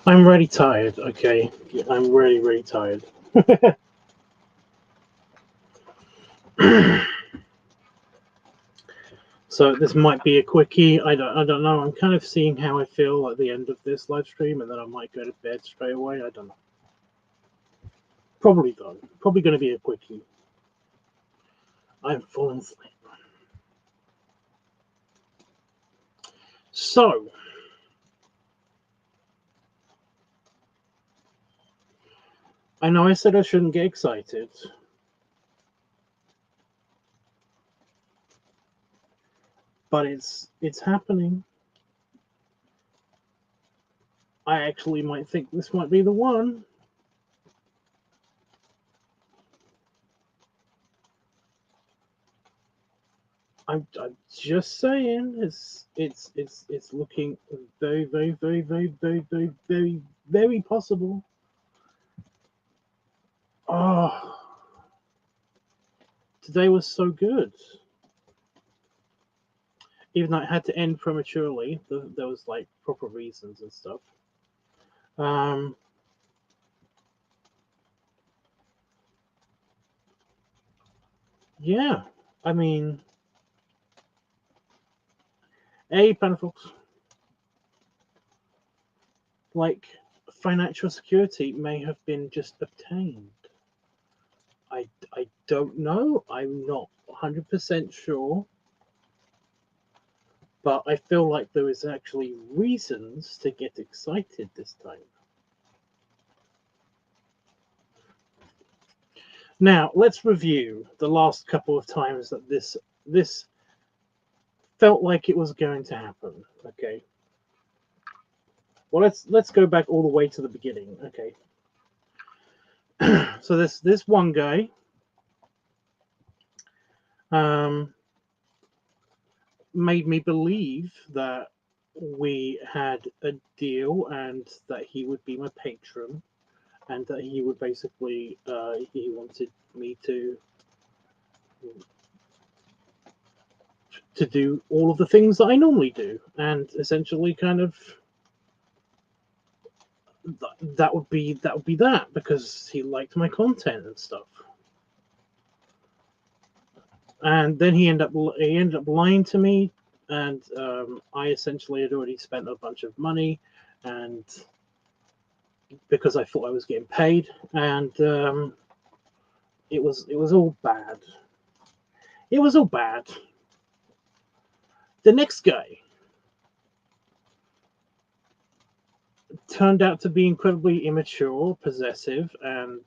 I'm really tired, okay? I'm really, really tired. So this might be a quickie. I don't know. I'm kind of seeing how I feel at the end of this live stream, and then I might go to bed straight away. I don't know. Probably though. Probably going to be a quickie. I'm falling asleep. So I know I said I shouldn't get excited, but it's happening. I actually might think this might be the one. I'm just saying, it's looking very, very, very, very, very, very, very, very possible. Oh, today was so good. Even though it had to end prematurely, there was like proper reasons and stuff. Yeah, I mean, folks, like financial security may have been just obtained. I don't know. I'm not 100% sure. But I feel like there is actually reasons to get excited this time. Now, let's review the last couple of times that this felt like it was going to happen. Okay. Well, let's go back all the way to the beginning. Okay. So this one guy made me believe that we had a deal and that he would be my patron and that he would basically he wanted me to do all of the things that I normally do, and essentially kind of that would be that because he liked my content and stuff. And then he ended up lying to me, and I essentially had already spent a bunch of money, and because I thought I was getting paid, and it was all bad. It was all bad. The next guy turned out to be incredibly immature, possessive, and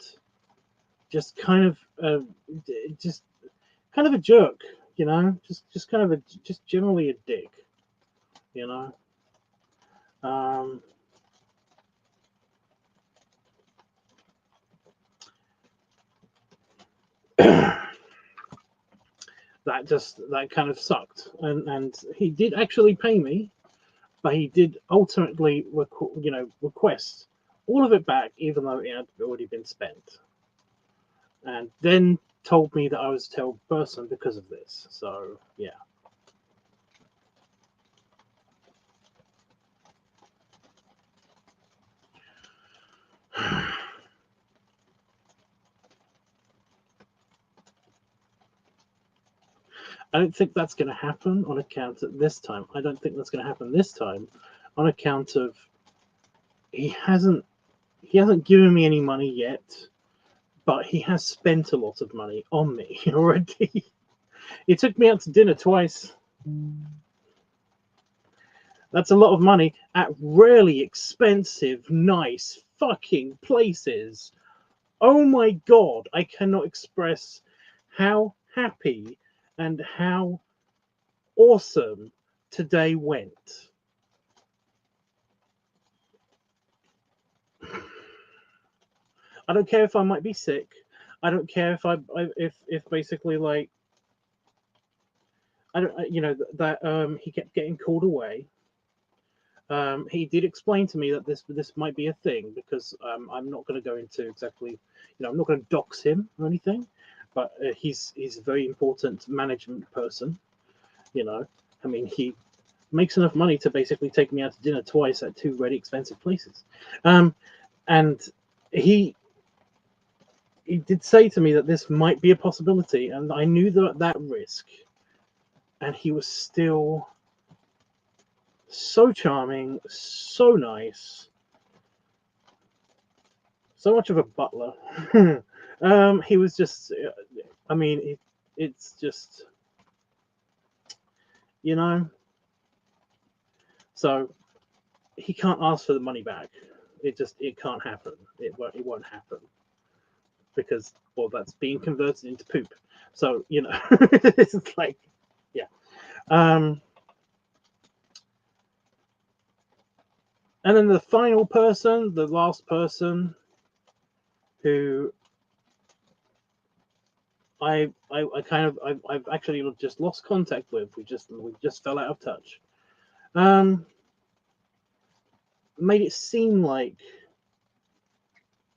just kind of a jerk, you know, just kind of just generally a dick, you know. That kind of sucked, and he did actually pay me, but he did ultimately request all of it back, even though it had already been spent, and then told me that I was a terrible person because of this. So yeah. I don't think that's going to happen on account of this time. I don't think that's going to happen this time on account of he hasn't given me any money yet, but he has spent a lot of money on me already. He took me out to dinner twice. That's a lot of money at really expensive, nice fucking places. Oh my God, I cannot express how happy and how awesome today went. I don't care if I might be sick. I don't care if basically like I don't that he kept getting called away. He did explain to me that this might be a thing because I'm not going to go into exactly, I'm not going to dox him or anything, but he's a very important management person. I mean makes enough money to basically take me out to dinner twice at two really expensive places. And he did say to me that this might be a possibility, and I knew that risk. And he was still so charming, so nice, so much of a butler. He was just, I mean, it's just, you know, so he can't ask for the money back. It can't happen. It won't happen because, well, that's being converted into poop. So, you know, it's like, yeah. And then the final person, the last person who I've actually just lost contact with. We just fell out of touch. Made it seem like,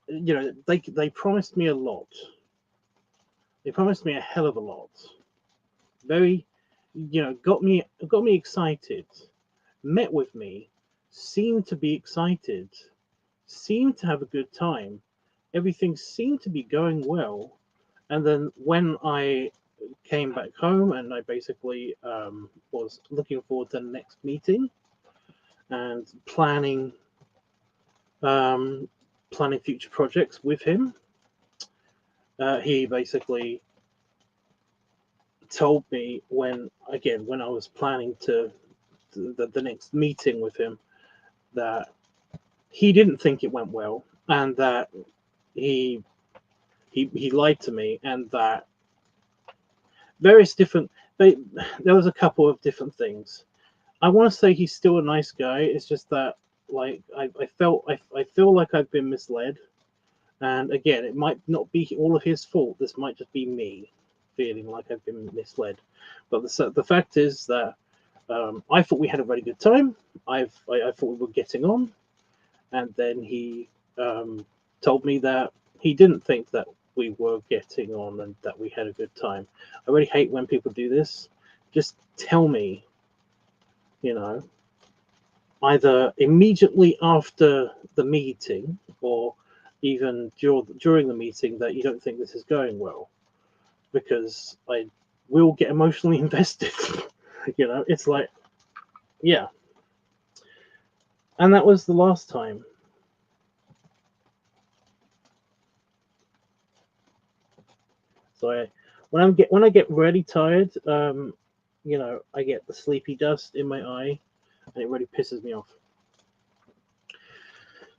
you know, they promised me a lot. They promised me a hell of a lot. Very, you know, got me excited. Met with me, seemed to be excited, seemed to have a good time. Everything seemed to be going well. And then when I came back home and I basically was looking forward to the next meeting and planning future projects with him, he basically told me when I was planning the next meeting with him that he didn't think it went well, and that he lied to me, and that various different there was a couple of different things. I want to say he's still a nice guy. It's just that, like, I feel like I've been misled, and again, it might not be all of his fault. This might just be me feeling like I've been misled. But the fact is that I thought we had a very good time. I thought we were getting on, and then he told me that he didn't think that we were getting on and that we had a good time. I really hate when people do this. Just tell me, you know, either immediately after the meeting or even during the meeting that you don't think this is going well, because I will get emotionally invested. You know, it's like, yeah. And that was the last time. So when I get really tired, you know, I get the sleepy dust in my eye, and it really pisses me off.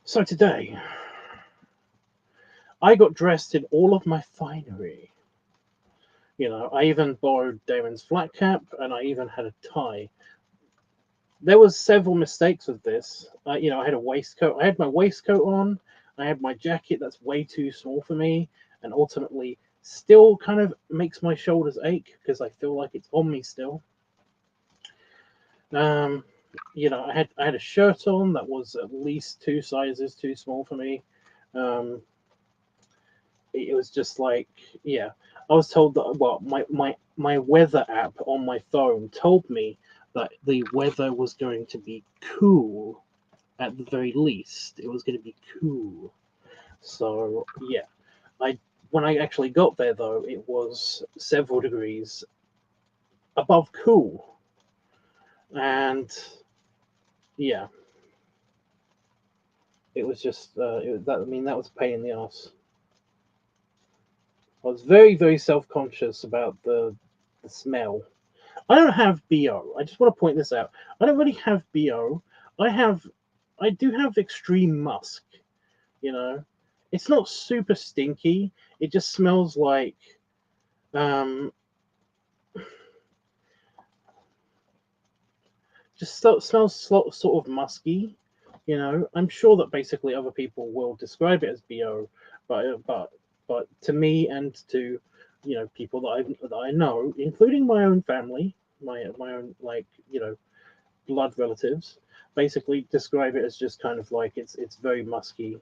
So today, I got dressed in all of my finery. You know, I even borrowed Damon's flat cap, and I even had a tie. There was several mistakes with this. You know, I had a waistcoat. I had my waistcoat on. I had my jacket that's way too small for me, and ultimately still kind of makes my shoulders ache because I feel like it's on me still. You know, I had a shirt on that was at least 2 sizes too small for me. It was just like, yeah. I was told that, well, my weather app on my phone told me that the weather was going to be cool. At the very least, it was going to be cool. So yeah, when I actually got there though, it was several degrees above cool, and yeah, it was just I mean, that was a pain in the ass. I was very, very self-conscious about the smell. I don't have BO. I just want to point this out. I don't really have BO. I do have extreme musk. You know, it's not super stinky. It just smells like um, smells sort of musky. You know, I'm sure that basically other people will describe it as BO, but to me and to, you know, people that I know, including my own family, my own, like, you know, blood relatives, basically describe it as just kind of like it's very musky.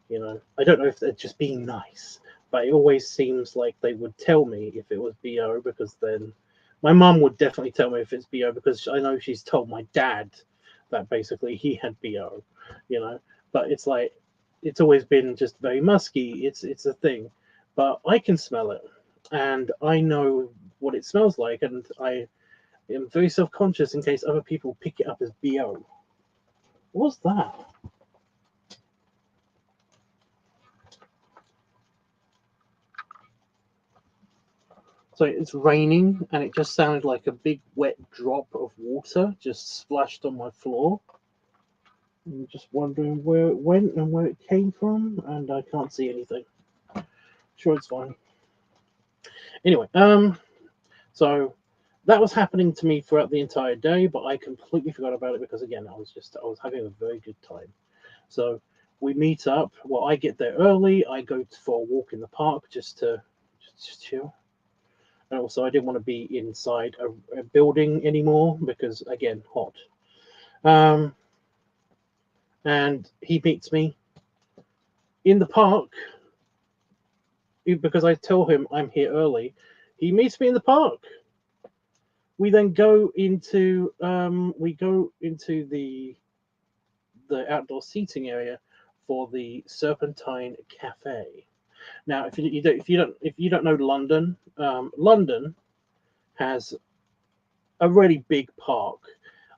You know, I don't know if they're just being nice, but it always seems like they would tell me if it was BO, because then My mum would definitely tell me if it's BO, because I know she's told my dad that basically he had BO, you know. But it's like, it's always been just very musky. It's a thing, but I can smell it, and I know what it smells like, and I am very self-conscious in case other people pick it up as BO. What's that? So it's raining, and it just sounded like a big wet drop of water just splashed on my floor. I'm just wondering where it went and where it came from, and I can't see anything. Sure, it's fine. Anyway, so that was happening to me throughout the entire day, but I completely forgot about it because, again, I was having a very good time. So we meet up. Well, I get there early. I go for a walk in the park just to chill. And also, I didn't want to be inside a building anymore because, again, hot. And he meets me in the park because I tell him I'm here early. He meets me in the park. We then go into the outdoor seating area for the Serpentine Cafe. Now, if you don't know London, London has a really big park.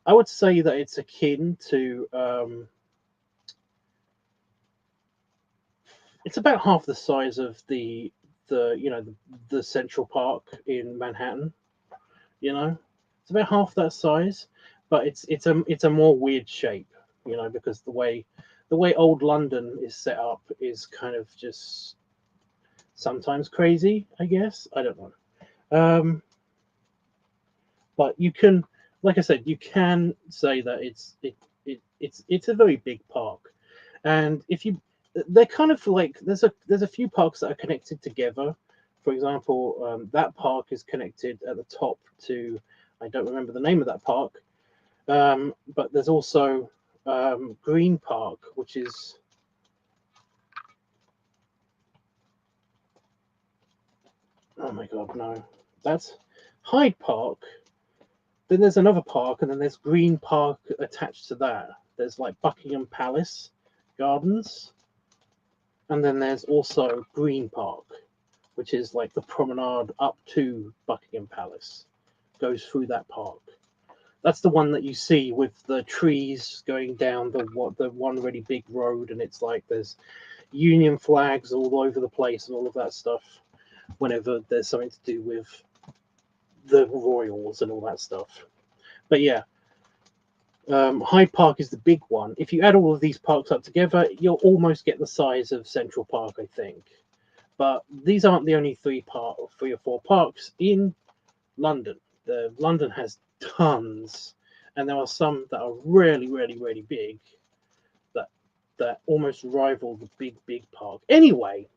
I would say that it's akin to it's about half the size of the Central Park in Manhattan. You know, it's about half that size, but it's a more weird shape. You know, because the way old London is set up is kind of just sometimes crazy. I guess I don't know. But you can, like I said, you can say that it's a very big park, and they're kind of like there's a few parks that are connected together. For example, that park is connected at the top to, I don't remember the name of that park, but there's also Green Park, which is oh my god, no, that's Hyde Park. Then there's another park, and then there's Green Park attached to that. There's like Buckingham Palace Gardens, and then there's also Green Park, which is like the promenade up to Buckingham Palace, goes through that park. That's the one that you see with the trees going down the one really big road, and it's like there's Union flags all over the place and all of that stuff. Whenever there's something to do with the royals and all that stuff. But yeah, Hyde Park is the big one. If you add all of these parks up together, you'll almost get the size of Central Park, I think. But these aren't the only three or four parks in London. London has tons, and there are some that are really, really, really big that almost rival the big park. Anyway.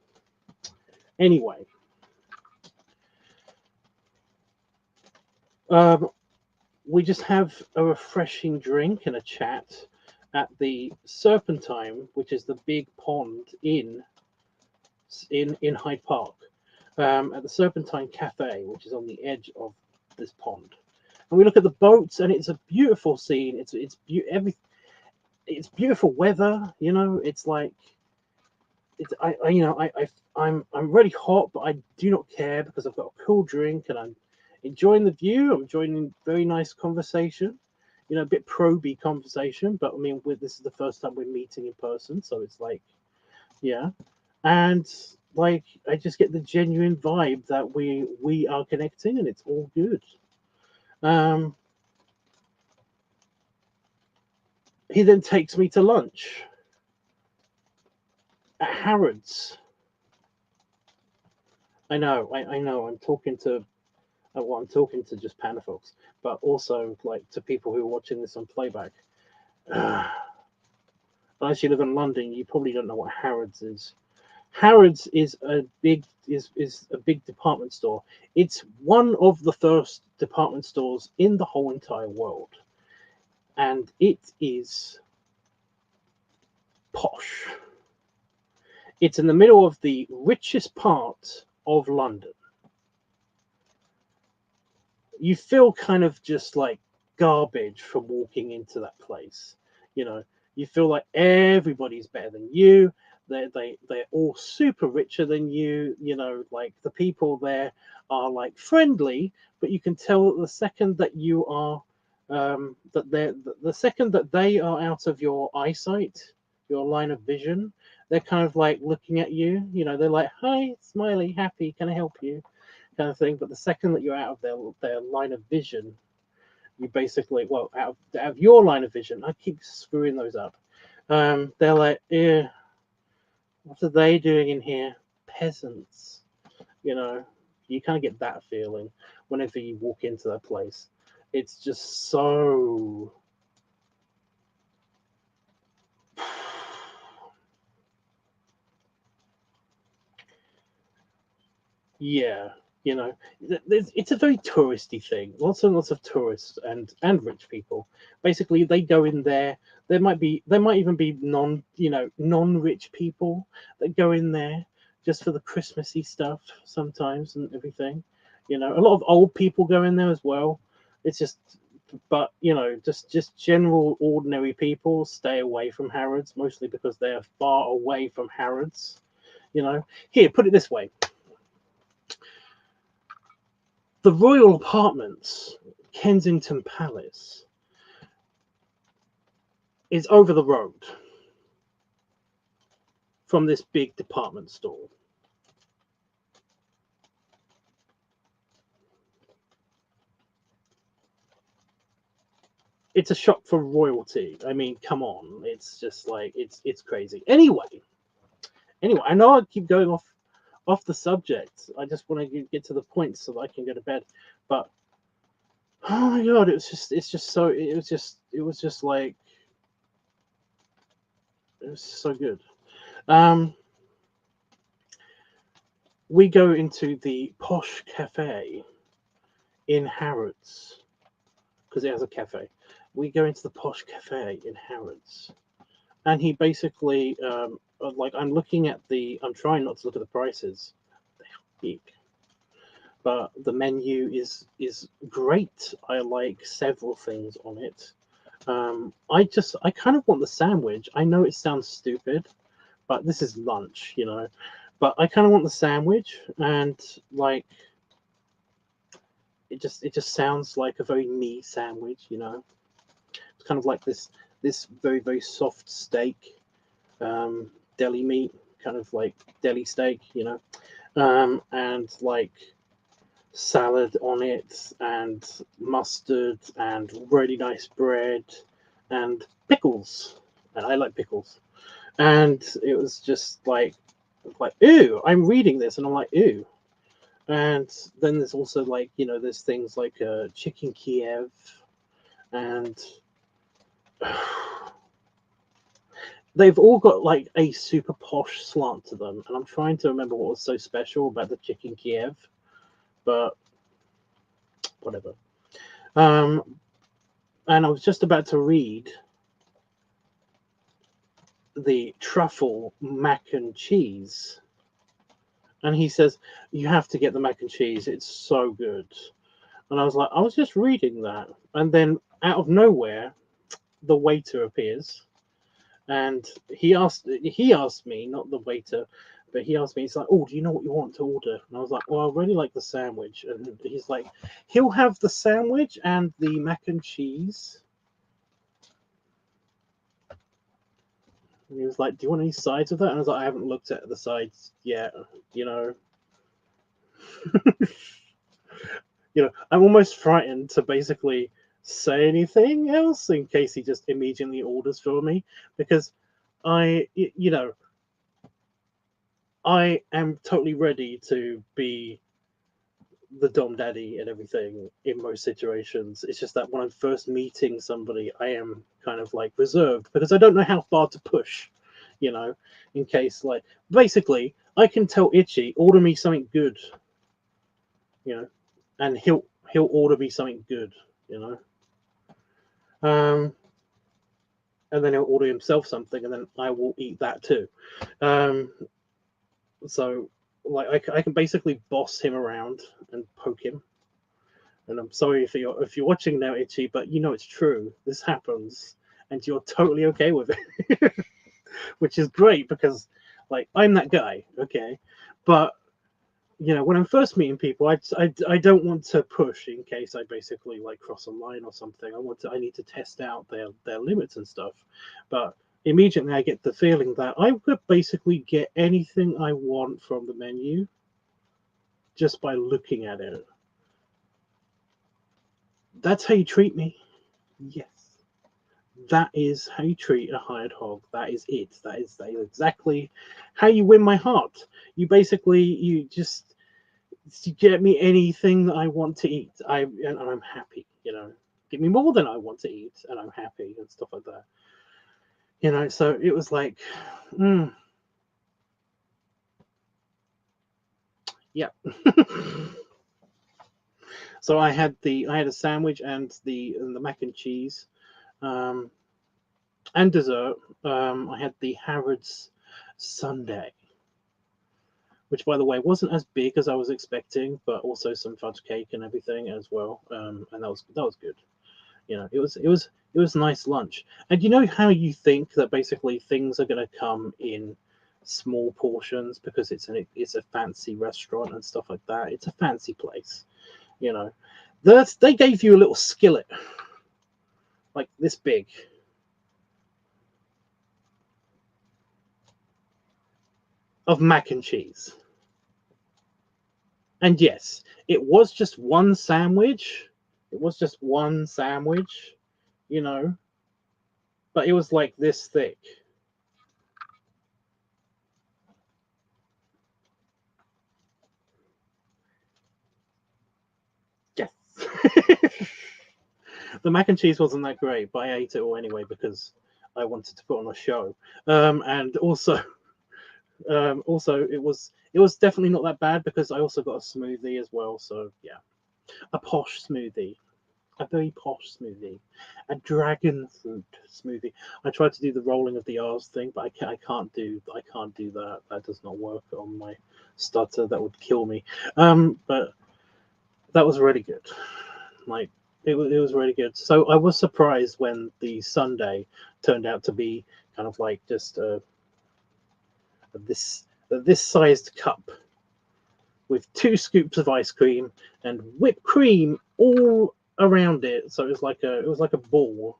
We just have a refreshing drink and a chat at the Serpentine, which is the big pond in Hyde Park, at the Serpentine Cafe, which is on the edge of this pond. And we look at the boats, and it's a beautiful scene. It's beautiful weather. You know, it's like I'm really hot, but I do not care because I've got a cool drink and I'm enjoying the view. I'm joining very nice conversation, you know, a bit proby conversation. But I mean, this is the first time we're meeting in person, so it's like, yeah, and like I just get the genuine vibe that we are connecting, and it's all good. He then takes me to lunch at Harrods. I know. I'm talking to I'm talking to just Panda folks, but also like to people who are watching this on playback. Unless you live in London, you probably don't know what Harrods is. Harrods is a big department store. It's one of the first department stores in the whole entire world, and it is posh. It's in the middle of the richest part of London. you feel kind of just like garbage from walking into that place. You know, you feel like everybody's better than you. They're all super richer than you. You know, like the people there are like friendly, but you can tell that the second that you are that they're the second that they are out of your eyesight, your line of vision, they're kind of like looking at you. You know, they're like, "Hi, smiley, happy, can I help you?" kind of thing. But the second that you're out of their line of vision, you basically, well, out of your line of vision, I keep screwing those up. They're like, "Yeah, what are they doing in here? Peasants." You know, you kind of get that feeling whenever you walk into that place. It's just so. Yeah, you know, it's a very touristy thing. Lots and lots of tourists and rich people. Basically, they go in there. There might even be non-rich people that go in there just for the Christmassy stuff sometimes and everything. You know, a lot of old people go in there as well. It's just, but you know, just general ordinary people stay away from Harrods, mostly because they are far away from Harrods. You know, here, put it this way. The Royal Apartments, Kensington Palace, is over the road from this big department store. It's a shop for royalty. I mean, come on. It's just like it's crazy. Anyway, I know I keep going off the subject. I just want to get to the point so that I can go to bed. But oh my god, it was so good. We go into the posh cafe in Harrods because it has a cafe. We go into the posh cafe in Harrods, and he basically like I'm trying not to look at the prices. They're big, but the menu is great. I like several things on it. I kind of want the sandwich. I know it sounds stupid, but this is lunch, you know. But I kind of want the sandwich, and like it just sounds like a very me sandwich, you know. It's kind of like this very very soft steak, deli meat, kind of like deli steak, you know, and like salad on it, and mustard, and really nice bread, and pickles, and I like pickles, and it was just like ooh, I'm reading this, and I'm like ooh. And then there's also like, you know, there's things like chicken Kiev, and they've all got like a super posh slant to them. And I'm trying to remember what was so special about the chicken Kiev, but whatever. And I was just about to read the truffle mac and cheese. And he says, you have to get the mac and cheese. It's so good. And I was like, I was just reading that. And then out of nowhere, the waiter appears. And he asked me, not the waiter, but he asked me, he's like, oh, do you know what you want to order? And I was like, well, I really like the sandwich. And he's like, he'll have the sandwich and the mac and cheese. And he was like, do you want any sides of that? And I was like, I haven't looked at the sides yet, you know. You know, I'm almost frightened to basically say anything else in case he just immediately orders for me, because I am totally ready to be the dom daddy and everything in most situations. It's just that when I'm first meeting somebody, I am kind of like reserved because I don't know how far to push, you know, in case like basically I can tell Itchy, order me something good, you know, and he'll order me something good, you know. And then he'll order himself something, and then I will eat that too. So, like, I can basically boss him around and poke him. And I'm sorry if you're watching now, Itchy, but you know it's true. This happens, and you're totally okay with it, which is great because, like, I'm that guy, okay? But you know, when I'm first meeting people, I don't want to push in case I basically like cross a line or something. I need to test out their limits and stuff. But immediately I get the feeling that I could basically get anything I want from the menu just by looking at it. That's how you treat me. Yes. That is how you treat a hired hog. That is it. That is exactly how you win my heart. You just get me anything that I want to eat. And I'm happy, you know. Give me more than I want to eat, and I'm happy and stuff like that. You know, so it was like, yeah. So I had a sandwich and the mac and cheese, and dessert. I had the Harrods sundae, which, by the way, wasn't as big as I was expecting, but also some fudge cake and everything as well. And that was good. You know, it was a nice lunch. And you know how you think that basically things are going to come in small portions because it's a fancy restaurant and stuff like that. It's a fancy place, you know. They gave you a little skillet like this big. Of mac and cheese. And yes, it was just one sandwich. It was just one sandwich, you know, but it was like this thick. Yes. The mac and cheese wasn't that great, but I ate it all anyway because I wanted to put on a show. And also, it was definitely not that bad because I also got a smoothie as well. So yeah, a posh smoothie. A very posh smoothie, a dragon fruit smoothie. I tried to do the rolling of the R's thing, but I can't do that. That does not work on my stutter. That would kill me. But that was really good. Like it was really good. So I was surprised when the sundae turned out to be kind of like just this sized cup with 2 scoops of ice cream and whipped cream all around it. So it was like a ball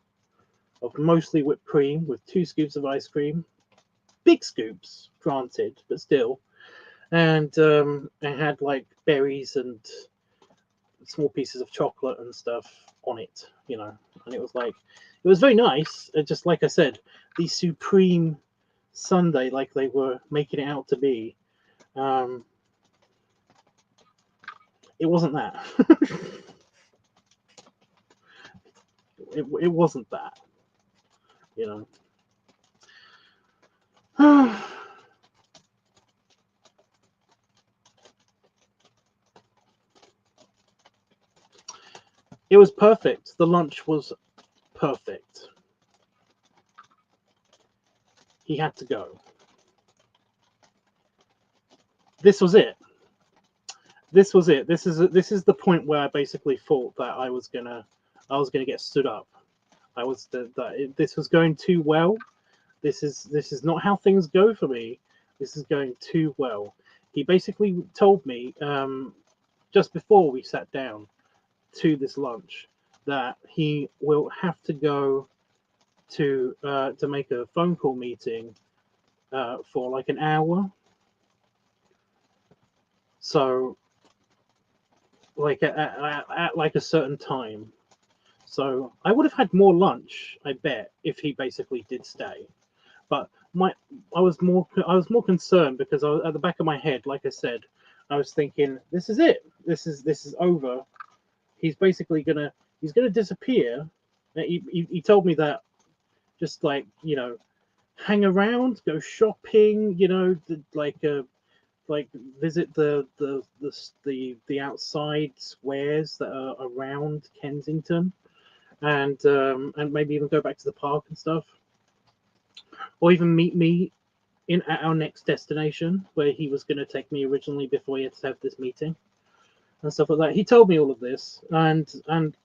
of mostly whipped cream with 2 scoops of ice cream, big scoops, granted, but still. And it had like berries and small pieces of chocolate and stuff on it, you know. And it was very nice. And just like I said, the supreme sundae, like they were making it out to be. It wasn't that. it wasn't that, you know. It was perfect. The lunch was perfect. He had to go. This was it. This was it. This is the point where I basically thought that I was gonna get stood up. This was going too well. This is not how things go for me. This is going too well. He basically told me just before we sat down to this lunch that he will have to go to make a phone call meeting for like an hour. So like at like a certain time. So I would have had more lunch, I bet, if he basically did stay. But I was more concerned because I was at the back of my head, like I said, I was thinking, this is it. This is over. He's basically gonna disappear. He told me that just like, you know, hang around, go shopping, you know, like visit the outside squares that are around Kensington, and maybe even go back to the park and stuff, or even meet me at our next destination where he was going to take me originally before he had to have this meeting. and stuff like that. He told me all of this, and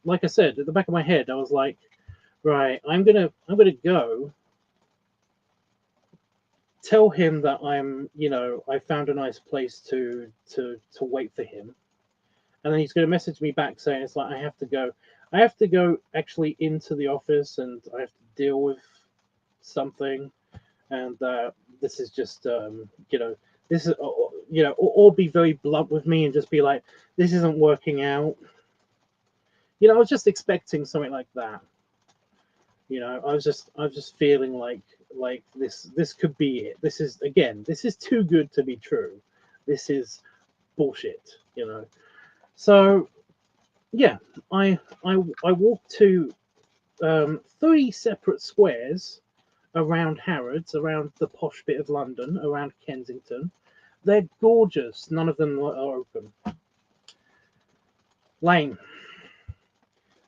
like I said, at the back of my head, I was like, right, I'm gonna go tell him that I found a nice place to wait for him, and then he's gonna message me back saying it's like I have to go actually into the office, and I have to deal with something, and this is just this is or be very blunt with me and just be like, this isn't working out. I was just expecting something like that. I was just feeling like this could be it. This is too good to be true. This is bullshit. So yeah, I walked to 3 separate squares around Harrods, around the posh bit of London, around Kensington. They're gorgeous. None of them are open. Lane.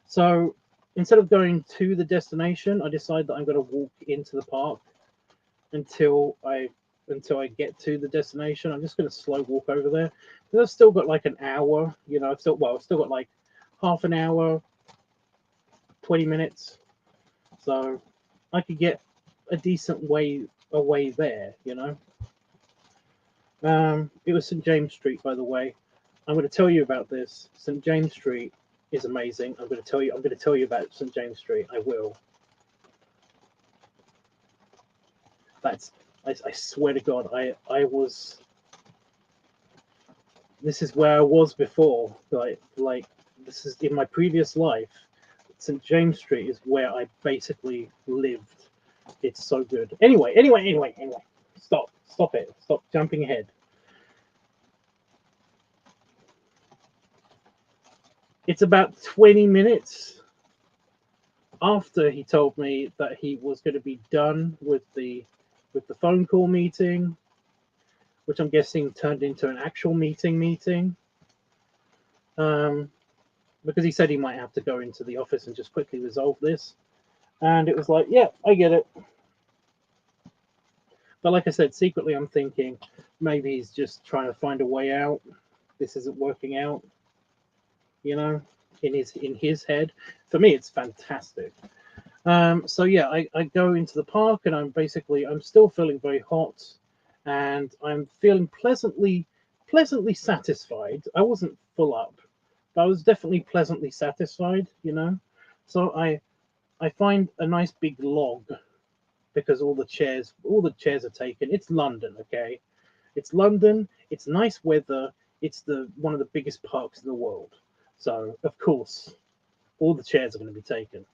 So instead of going to the destination, I decide that I'm going to walk into the park until I get to the destination. I'm just going to slow walk over there. Because I've still got like an hour. I've still got like half an hour, 20 minutes. So I could get a decent way away there. It was St. James Street, by the way. I'm going to tell you about this. St. James Street is amazing. I'm going to tell you about St. James Street. I will. I swear to God, I was. This is where I was before. Like this is in my previous life. St. James Street is where I basically lived. It's so good. Anyway. Stop it. Stop jumping ahead. It's about 20 minutes after he told me that he was going to be done with the phone call meeting, which I'm guessing turned into an actual meeting. Because he said he might have to go into the office and just quickly resolve this. And it was like, yeah, I get it. But like I said, secretly I'm thinking maybe he's just trying to find a way out. This isn't working out, in his head. For me, it's fantastic. So yeah, I go into the park, and I'm still feeling very hot, and I'm feeling pleasantly satisfied. I wasn't full up, but I was definitely pleasantly satisfied. So I find a nice big log, because all the chairs are taken. It's London, okay? It's London. It's nice weather. It's one of the biggest parks in the world. So of course, all the chairs are going to be taken.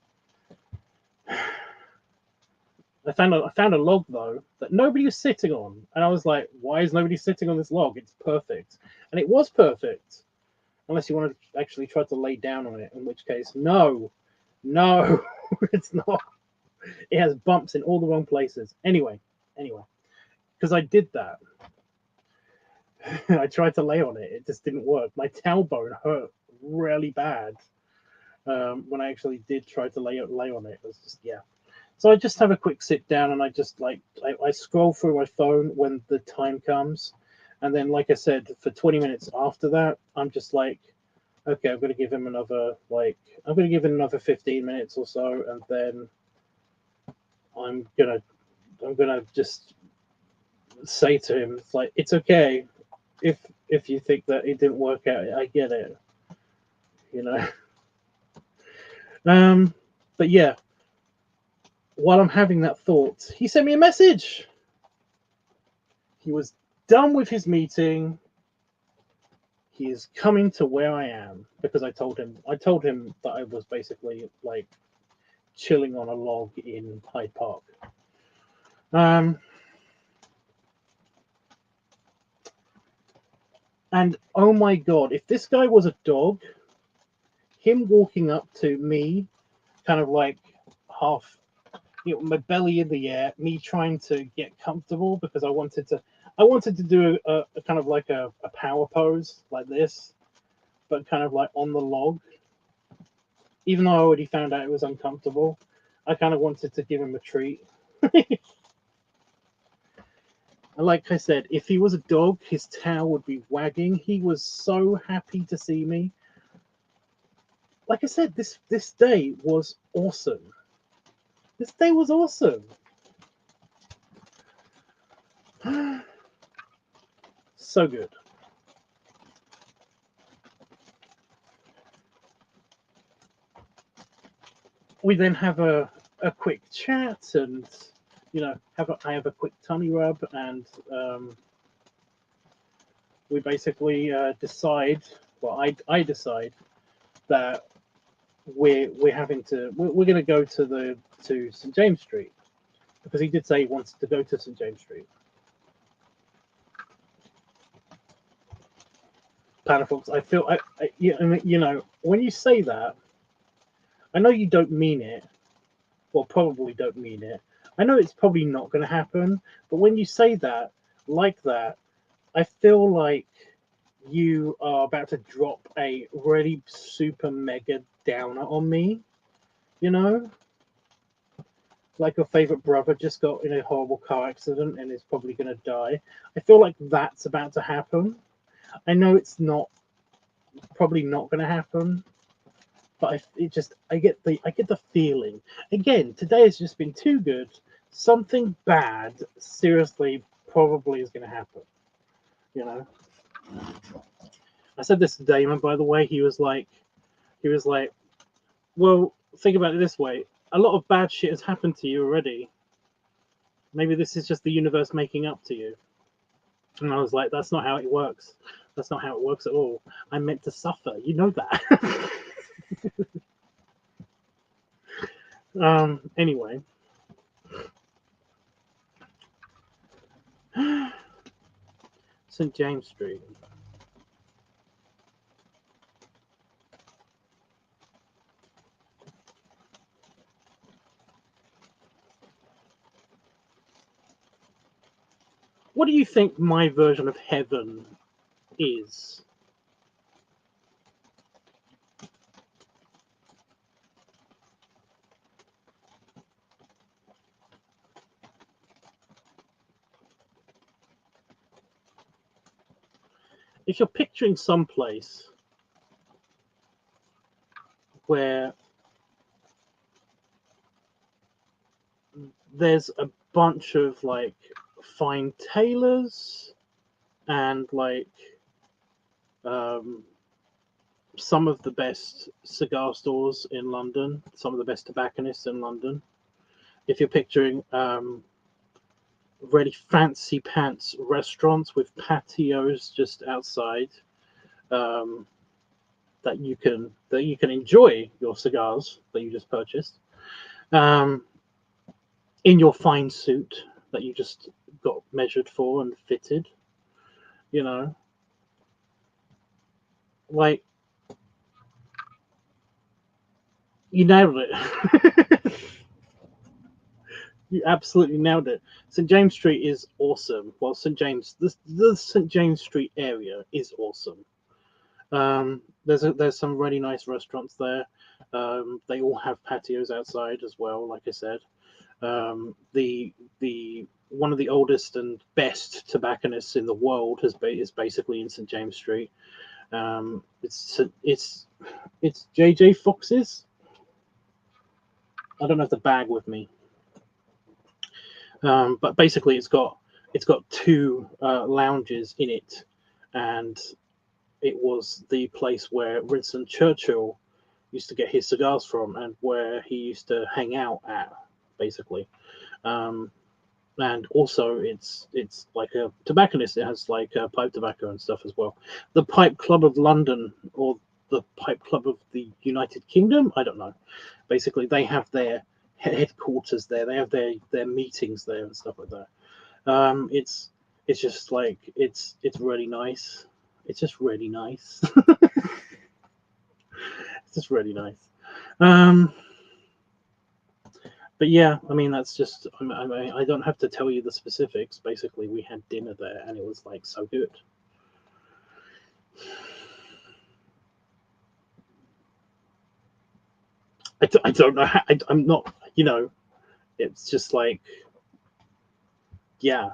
I found a log though that nobody was sitting on, and I was like, "Why is nobody sitting on this log? It's perfect," and it was perfect, unless you wanted to actually try to lay down on it, in which case, no, it's not. It has bumps in all the wrong places. Anyway, because I did that, I tried to lay on it. It just didn't work. My tailbone hurt really bad when I actually did try to lay on it. It was just, yeah. So I just have a quick sit down, and I just I scroll through my phone when the time comes, and then like I said, for 20 minutes after that, I'm just like, okay, I'm gonna give him another 15 minutes or so, and then I'm gonna just say to him, it's like, it's okay if you think that it didn't work out. I get it, you know. But yeah, while I'm having that thought, he sent me a message. He was done with his meeting. He is coming to where I am, because I told him that I was basically like chilling on a log in Hyde Park. And oh my God, if this guy was a dog, him walking up to me, kind of like half, my belly in the air, me trying to get comfortable, because I wanted to do a kind of like a power pose like this, but kind of like on the log. Even though I already found out it was uncomfortable, I kind of wanted to give him a treat. Like I said, if he was a dog, his tail would be wagging. He was so happy to see me. Like I said, this day was awesome. This day was awesome. So good. We then have a quick chat, and I have a quick tummy rub, and we basically decide. Well, I decide that we're going to go to St James Street, because he did say he wants to go to St James Street. Panafox, I feel when you say that, I know you don't mean it, well, probably don't mean it. I know it's probably not going to happen, but when you say that like that, I feel like you are about to drop a really super mega downer on me. You know, like your favorite brother just got in a horrible car accident and is probably going to die. I feel like that's about to happen. I know it's probably not going to happen, but I get the feeling. Again, today has just been too good. Something bad, seriously, probably is going to happen. You know, I said this to Damon, by the way. He was like, well, think about it this way: a lot of bad shit has happened to you already. Maybe this is just the universe making up to you. And I was like, that's not how it works. That's not how it works at all. I'm meant to suffer. You know that. Anyway. St. James Street. What do you think my version of heaven is? If you're picturing someplace where there's a bunch of like fine tailors and like some of the best cigar stores in London, some of the best tobacconists in London. If you're picturing really fancy pants restaurants with patios just outside, that you can enjoy your cigars that you just purchased, in your fine suit that you just got measured for and fitted, you know, like you nailed it. You absolutely nailed it. St James Street is awesome. Well, the St James Street area is awesome. There's some really nice restaurants there. They all have patios outside as well. Like I said, the one of the oldest and best tobacconists in the world is basically in St James Street. It's JJ Fox's. I don't have the bag with me, but basically it's got two lounges in it, and it was the place where Winston Churchill used to get his cigars from, and where he used to hang out at, basically. And also, it's like a tobacconist. It has like pipe tobacco and stuff as well. The Pipe Club of London, or the Pipe Club of the United Kingdom, I don't know. Basically, they have their headquarters there. They have their meetings there and stuff like that. It's just like it's really nice. It's just really nice. It's just really nice. But yeah, I mean that's just. I don't have to tell you the specifics. Basically, we had dinner there, and it was like so good. I don't know. I'm not. It's just like, yeah.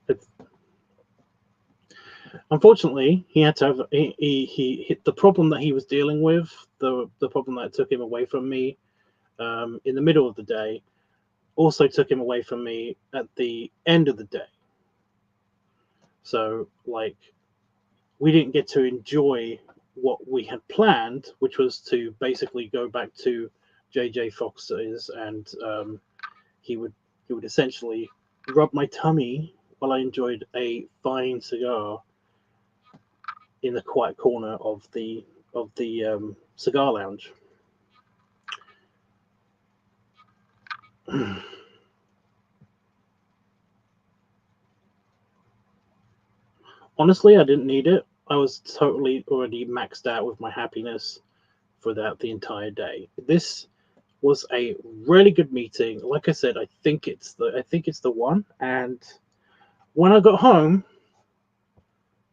It's, unfortunately, he had to have he hit the problem that he was dealing with, the problem that took him away from me in the middle of the day, also took him away from me at the end of the day. So, like, we didn't get to enjoy what we had planned, which was to basically go back to JJ Fox's, and he would essentially rub my tummy while I enjoyed a fine cigar in the quiet corner of the cigar lounge. Honestly, I didn't need it. I was totally already maxed out with my happiness for that the entire day. This was a really good meeting. Like I said, I think it's the one. And when I got home,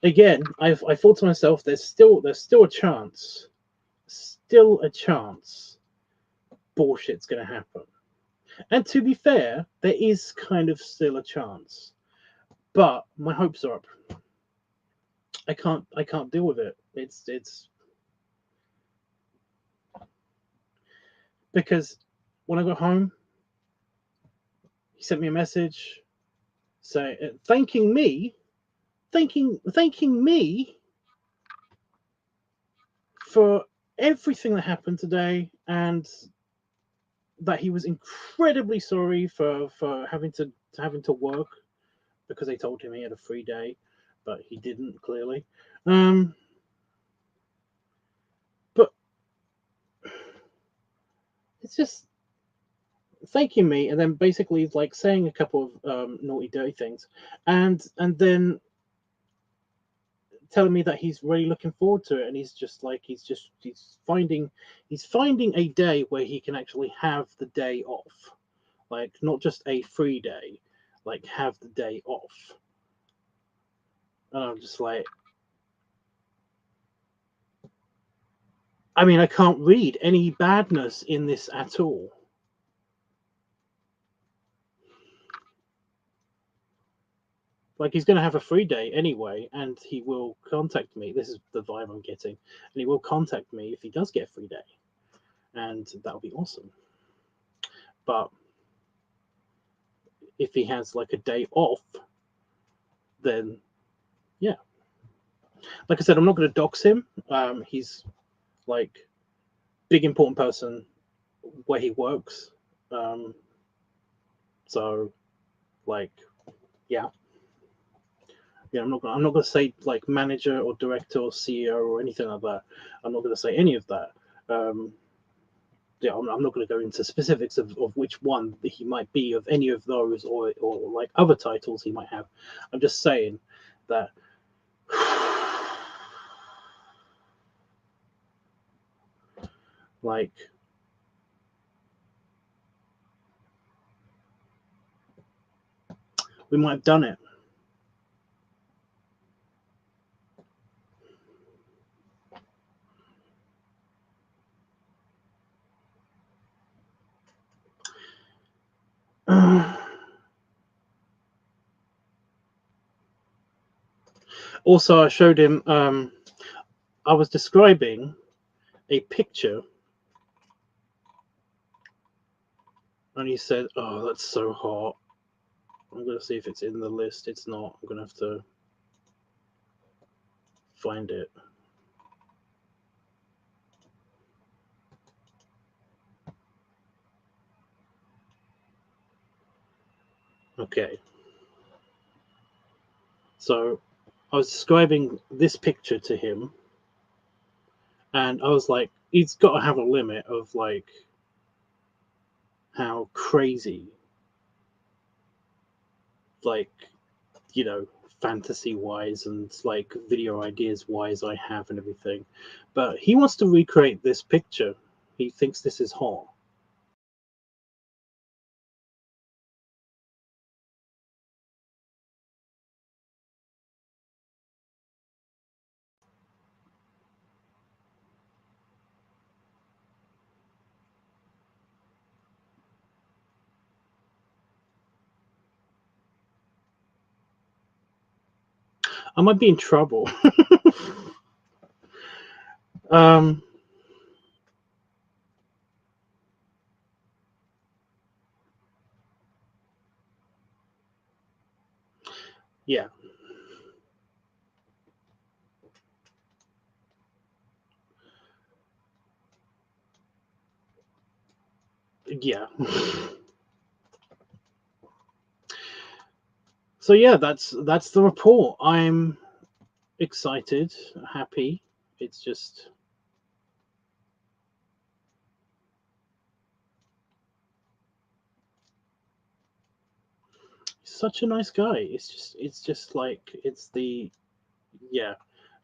again, I thought to myself, there's still a chance, bullshit's gonna happen. And to be fair, there is kind of still a chance, but my hopes are up. I can't deal with it. It's because when I got home, he sent me a message saying thanking me for everything that happened today, and that he was incredibly sorry for having to work because they told him he had a free day, but he didn't clearly. But it's just thanking me, and then basically like saying a couple of naughty dirty things, and then telling me that he's really looking forward to it, and he's finding a day where he can actually have the day off, like not just a free day, like have the day off. And I'm just like, I mean, I can't read any badness in this at all. Like, he's going to have a free day anyway, and he will contact me. This is the vibe I'm getting. And he will contact me if he does get a free day. And that'll be awesome. But if he has like a day off, then yeah. Like I said, I'm not going to dox him. He's like big important person where he works. So like, yeah. Yeah, I'm not gonna say like manager or director or CEO or anything like that. I'm not gonna say any of that. Yeah, I'm not going to go into specifics of which one he might be, of any of those, or like other titles he might have. I'm just saying that like we might have done it. Also, I showed him. I was describing a picture, and he said, "Oh, that's so hot." I'm going to see if it's in the list. It's not. I'm going to have to find it. Okay. So I was describing this picture to him, and I was like, he's got to have a limit of like how crazy, like, fantasy wise and like video ideas wise I have and everything. But he wants to recreate this picture. He thinks this is hot. I might be in trouble. um, yeah, yeah. So yeah, that's the report. I'm excited, happy. It's just such a nice guy. It's just like it's the yeah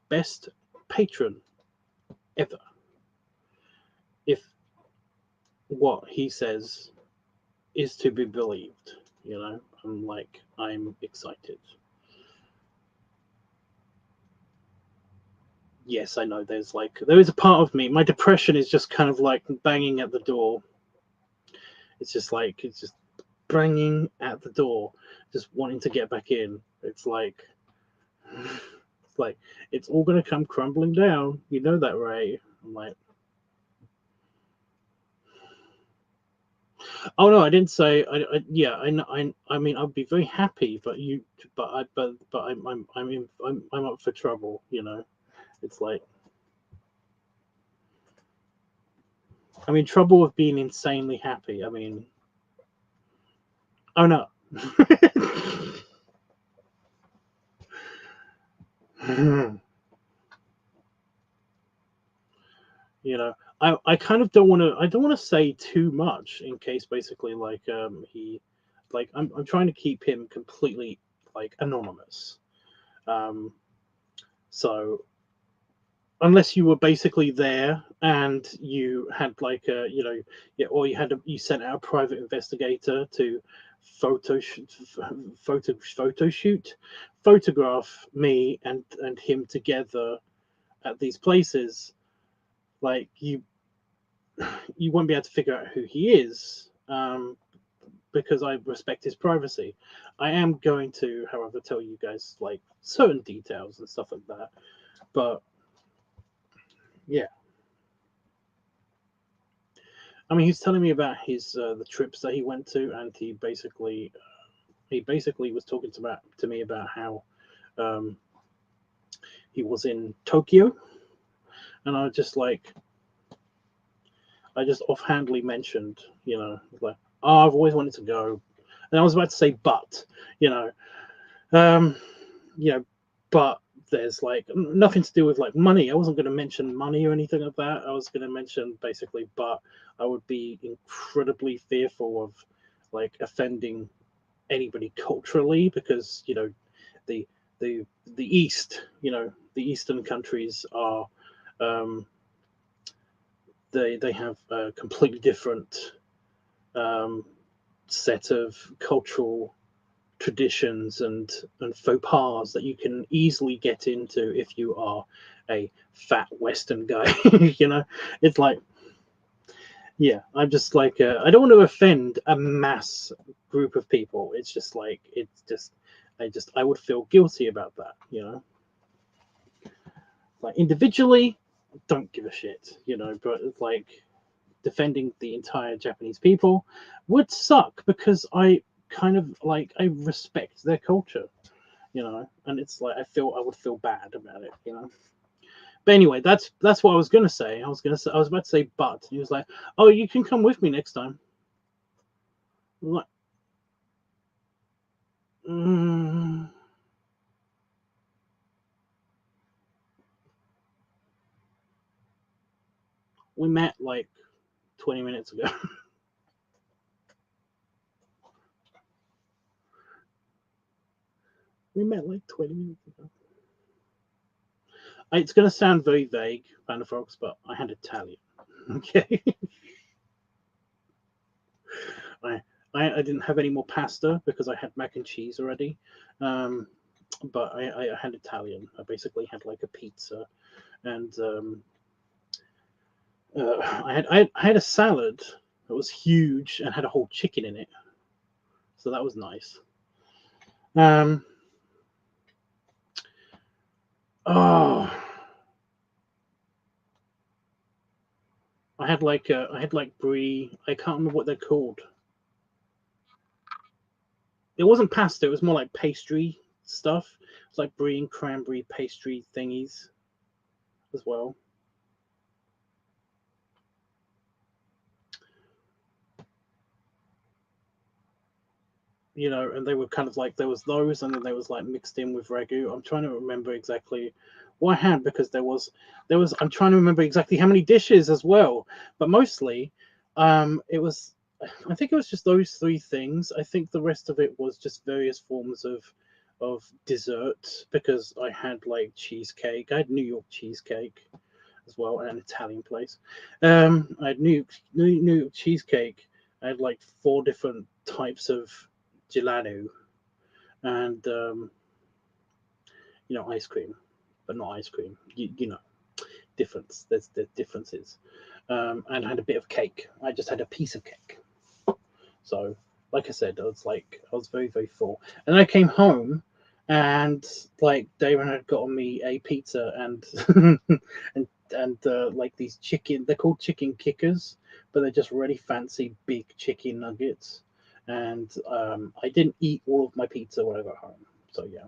best patron ever. If what he says is to be believed, I'm excited. Yes, I know. There is a part of me. My depression is just kind of like banging at the door. It's just banging at the door, just wanting to get back in. It's like it's all gonna come crumbling down. You know that, right? I'm like, oh no, I didn't say. Yeah, I mean, I'd be very happy, I'm up for trouble. It's like I mean, trouble with being insanely happy. I mean, oh no. I kind of don't want to say too much in case basically I'm trying to keep him completely like anonymous. Um, so unless you were basically there and you had like a yeah, or you sent out a private investigator to photograph me and him together at these places, like you won't be able to figure out who he is, because I respect his privacy. I am going to, however, tell you guys like certain details and stuff like that. But yeah, I mean, he's telling me about his the trips that he went to, and he basically was talking to me about how um, he was in Tokyo, and I just offhandedly mentioned, like, oh, I've always wanted to go, and I was about to say, but, you know, um, you know, but there's like nothing to do with like money. I wasn't going to mention money or anything like that. I was going to mention basically, but I would be incredibly fearful of like offending anybody culturally because the the East, the Eastern countries are um, they have a completely different um, set of cultural traditions and faux pas that you can easily get into if you are a fat Western guy. It's like, yeah, I'm just like I don't want to offend a mass group of people. It's just like I would feel guilty about that. Like individually, don't give a shit. But it's like defending the entire Japanese people would suck because I kind of like I respect their culture, and it's like I would feel bad about it. But anyway, that's what I was gonna say. I was about to say, but he was like, "Oh, you can come with me next time." I'm like, mm. We met like 20 minutes ago. We met like 20 minutes ago. It's gonna sound very vague, Panda Fox, but I had Italian. Okay. I, I didn't have any more pasta because I had mac and cheese already. Um, but I had Italian. I basically had like a pizza, and I had a salad that was huge and had a whole chicken in it, so that was nice. Um, Oh, I had like brie. I can't remember what they're called. It wasn't pasta. It was more like pastry stuff. It's like brie and cranberry pastry thingies as well. And they were kind of like there was those, and then there was like mixed in with ragu. I'm trying to remember exactly what I had because there was. I'm trying to remember exactly how many dishes as well, but mostly, it was. I think it was just those three things. I think the rest of it was just various forms of dessert because I had like cheesecake. I had New York cheesecake as well, and an Italian place. I had New York cheesecake. I had like four different types of gelato and ice cream, but not ice cream. Difference. There's differences. And I had a bit of cake. I just had a piece of cake. So, like I said, I was very very full. And I came home, and like Damon had gotten me a pizza and and like these chicken. They're called chicken kickers, but they're just really fancy big chicken nuggets. And I didn't eat all of my pizza when I got home. So yeah.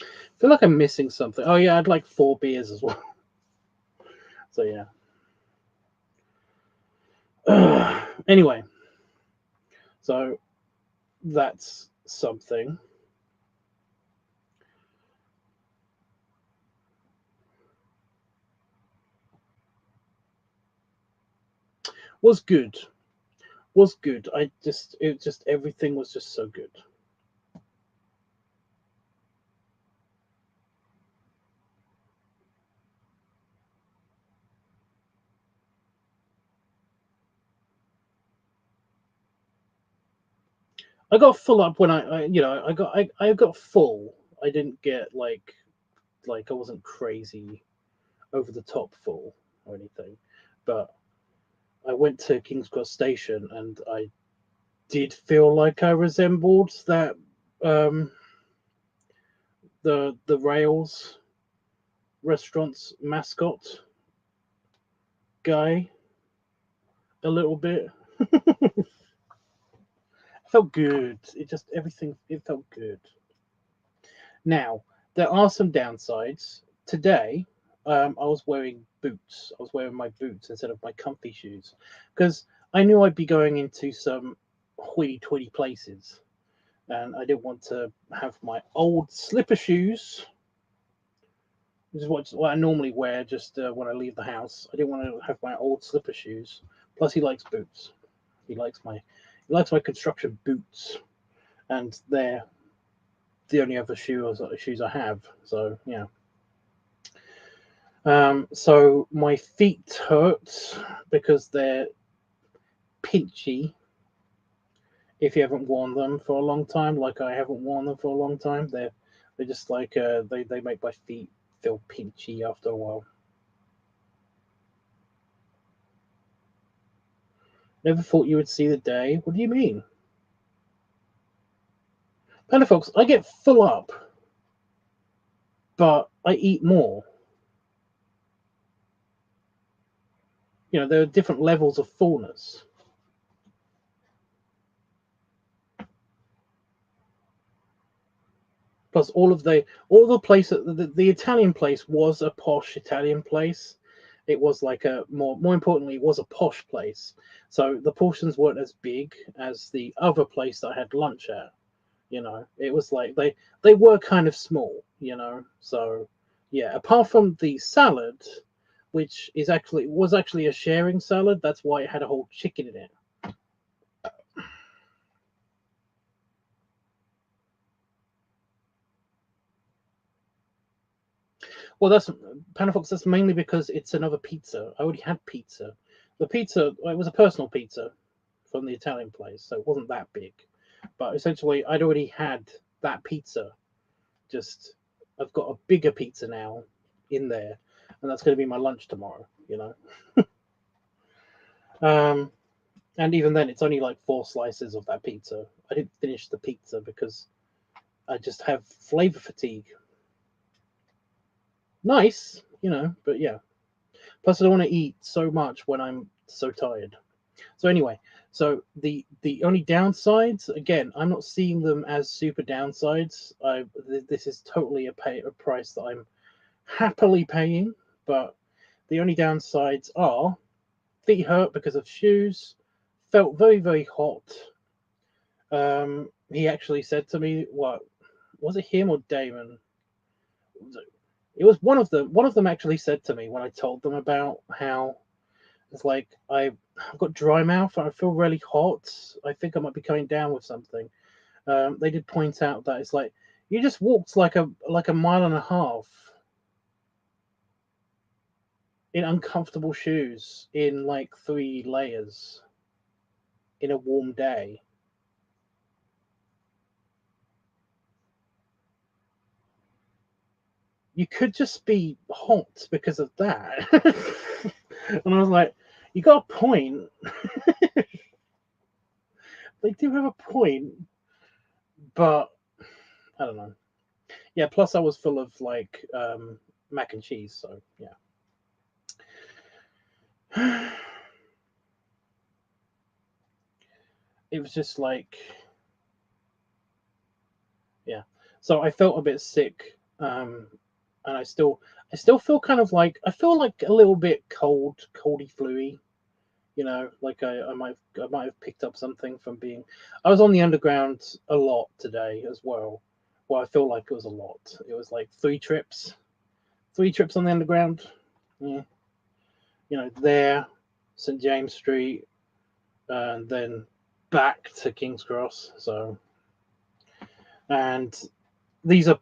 I feel like I'm missing something. Oh yeah, I'd like 4 beers as well. So yeah. Anyway, so that's something. Was good. Was good. It just everything was just so good. I got full up when I got full. I didn't get like I wasn't crazy over the top full or anything, but I went to King's Cross Station and I did feel like I resembled that um the Rails restaurant's mascot guy a little bit. It felt good. It just everything it felt good. Now, there are some downsides. Today, I was wearing boots. I was wearing my boots instead of my comfy shoes because I knew I'd be going into some hoity-toity places, and I didn't want to have my old slipper shoes, which is what I normally wear just when I leave the house. I didn't want to have my old slipper shoes. Plus, he likes boots. He likes my construction boots, and they're the only other shoes I have. So yeah. So my feet hurt because they're pinchy. If you haven't worn them for a long time, like I haven't worn them for a long time, they're just like they make my feet feel pinchy after a while. Never thought you would see the day. What do you mean? Panda folks, I get full up, but I eat more. There are different levels of fullness. Plus, all the place, the Italian place was a posh Italian place. It was like a more importantly, it was a posh place. So the portions weren't as big as the other place that I had lunch at. It was like they were kind of small. So yeah. Apart from the salad, which was actually a sharing salad. That's why it had a whole chicken in it. Well, that's Panafox. That's mainly because it's another pizza. I already had pizza. The pizza, well, it was a personal pizza from the Italian place, so it wasn't that big. But essentially, I'd already had that pizza. Just I've got a bigger pizza now in there, and that's going to be my lunch tomorrow. Um, And even then, it's only like 4 slices of that pizza. I didn't finish the pizza because I just have flavor fatigue. Nice, but yeah. Plus, I don't want to eat so much when I'm so tired. So anyway, so the only downsides, again, I'm not seeing them as super downsides. This is totally a price that I'm happily paying, but the only downsides are feet hurt because of shoes, felt very, very hot. He actually said to me, what was it, him or Damon? It was one of them. One of them actually said to me when I told them about how it's like I've got dry mouth and I feel really hot. I think I might be coming down with something. They did point out that it's like you just walked like a mile and a half in uncomfortable shoes in like 3 layers in a warm day. You could just be hot because of that. And I was like, you got a point. They do have a point, but I don't know. Yeah, plus I was full of like mac and cheese, so yeah. It was just like, yeah. So I felt a bit sick, and I still feel kind of like I feel like a little bit coldy, fluey. Like I might have picked up something from being. I was on the underground a lot today as well. Well, I feel like it was a lot. It was like 3 trips on the underground. Yeah, there, St James Street, and then back to King's Cross. So, and these are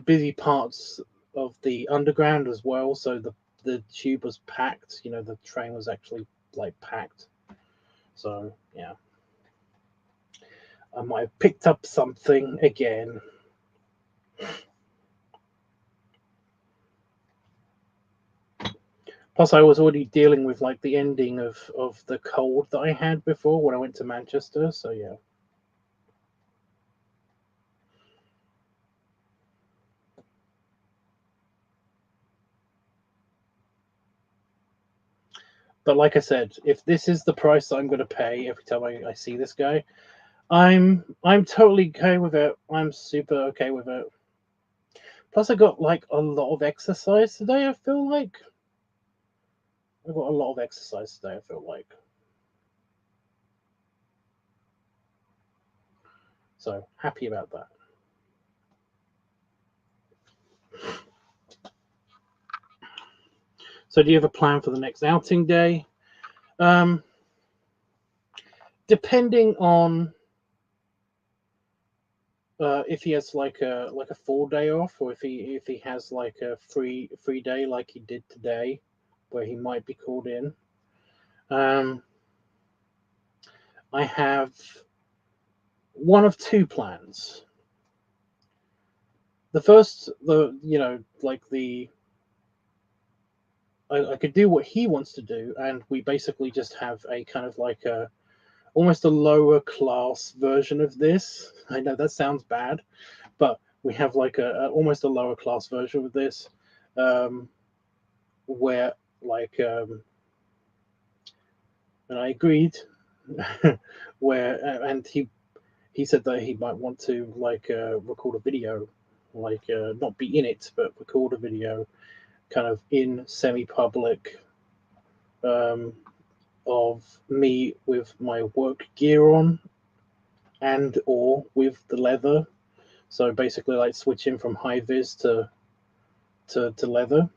busy parts of the underground as well. So the tube was packed. The train was actually like packed. So yeah, I might have picked up something again. Plus, I was already dealing with like the ending of the cold that I had before when I went to Manchester. So yeah. But like I said, if this is the price that I'm going to pay every time I see this guy, I'm totally okay with it. I'm super okay with it. Plus, I got like a lot of exercise today. I feel like I got a lot of exercise today. I feel like so happy about that. So, do you have a plan for the next outing day? Um, Depending on if he has like a full day off, or if he has like a free day like he did today, where he might be called in. Um, I have one of two plans. The first, I could do what he wants to do, and we basically just have a kind of like a almost a lower class version of this. I know that sounds bad, but we have like almost a lower class version of this, um, where like and I agreed, where and he said that he might want to like record a video, like not be in it, but record a video, kind of in semi-public, um, of me with my work gear on, and or with the leather. So basically, like switching from high vis to leather.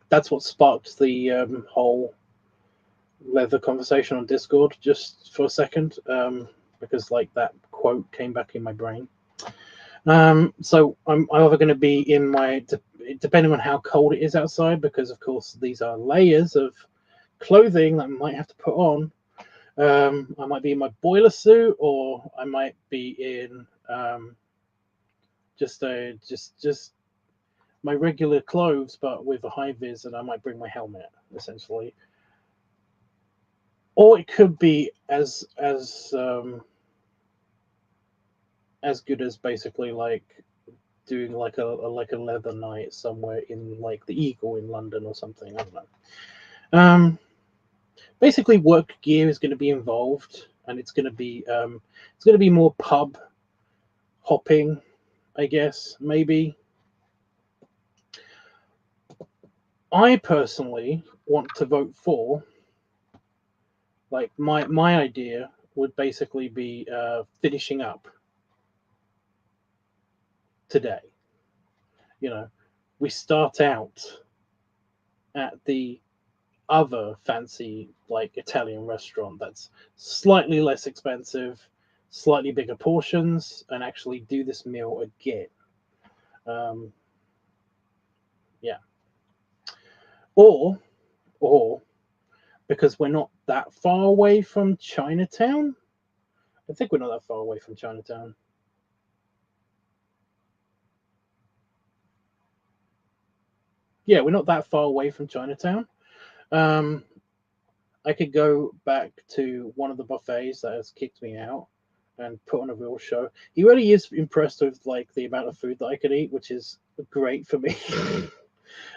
That's what sparked the whole leather conversation on Discord just for a second, because like that quote came back in my brain. So I'm either going to be in my, depending on how cold it is outside, because of course these are layers of clothing that I might have to put on. I might be in my boiler suit, or I might be in just my regular clothes, but with a high vis, and I might bring my helmet essentially. or it could be as good as basically like doing like a leather night somewhere in like the Eagle in London or something. I don't know. Basically, work gear is going to be involved, and it's going to be more pub hopping, I guess, maybe. I personally want to vote for, like, my idea would basically be finishing up today. You know, we start out at the other fancy, like, Italian restaurant that's slightly less expensive, slightly bigger portions, and actually do this meal again. Um, yeah. Or because we're not that far away from Chinatown. I think we're not that far away from Chinatown. Yeah, we're not that far away from Chinatown. Um, I could go back to one of the buffets that has kicked me out and put on a real show. He really is impressed with like the amount of food that I could eat, which is great for me.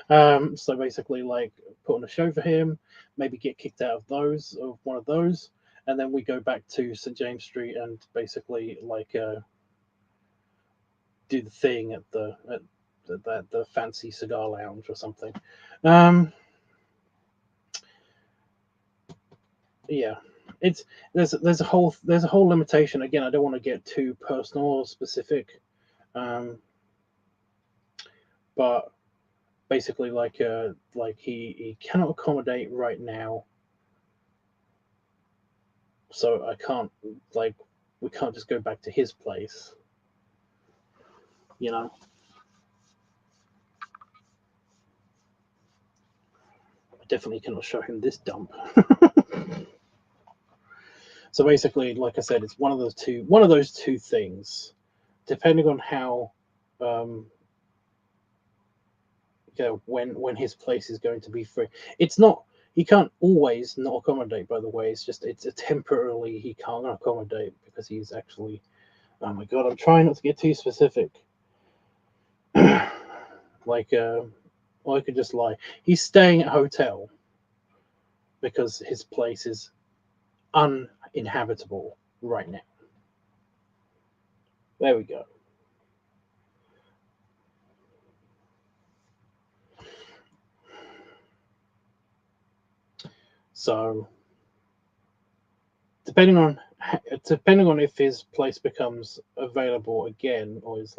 So basically, like, put on a show for him, maybe get kicked out of one of those, and then we go back to St James Street and basically like do the thing at the fancy cigar lounge or something. Um, yeah, it's there's a whole limitation. Again, I don't want to get too personal or specific, um, but basically like he cannot accommodate right now, so I can't, like, we can't just go back to his place, you know. I definitely cannot show him this dump. So basically, like I said, it's one of those two things, depending on how, um, you know, when his place is going to be free. It's not, he can't always not accommodate. By the way, it's just it's a temporarily he can't accommodate because he's actually. Oh my god, I'm trying not to get too specific. Like, or I could just lie. He's staying at a hotel because his place is uninhabitable right now. There we go. So depending on if his place becomes available again or is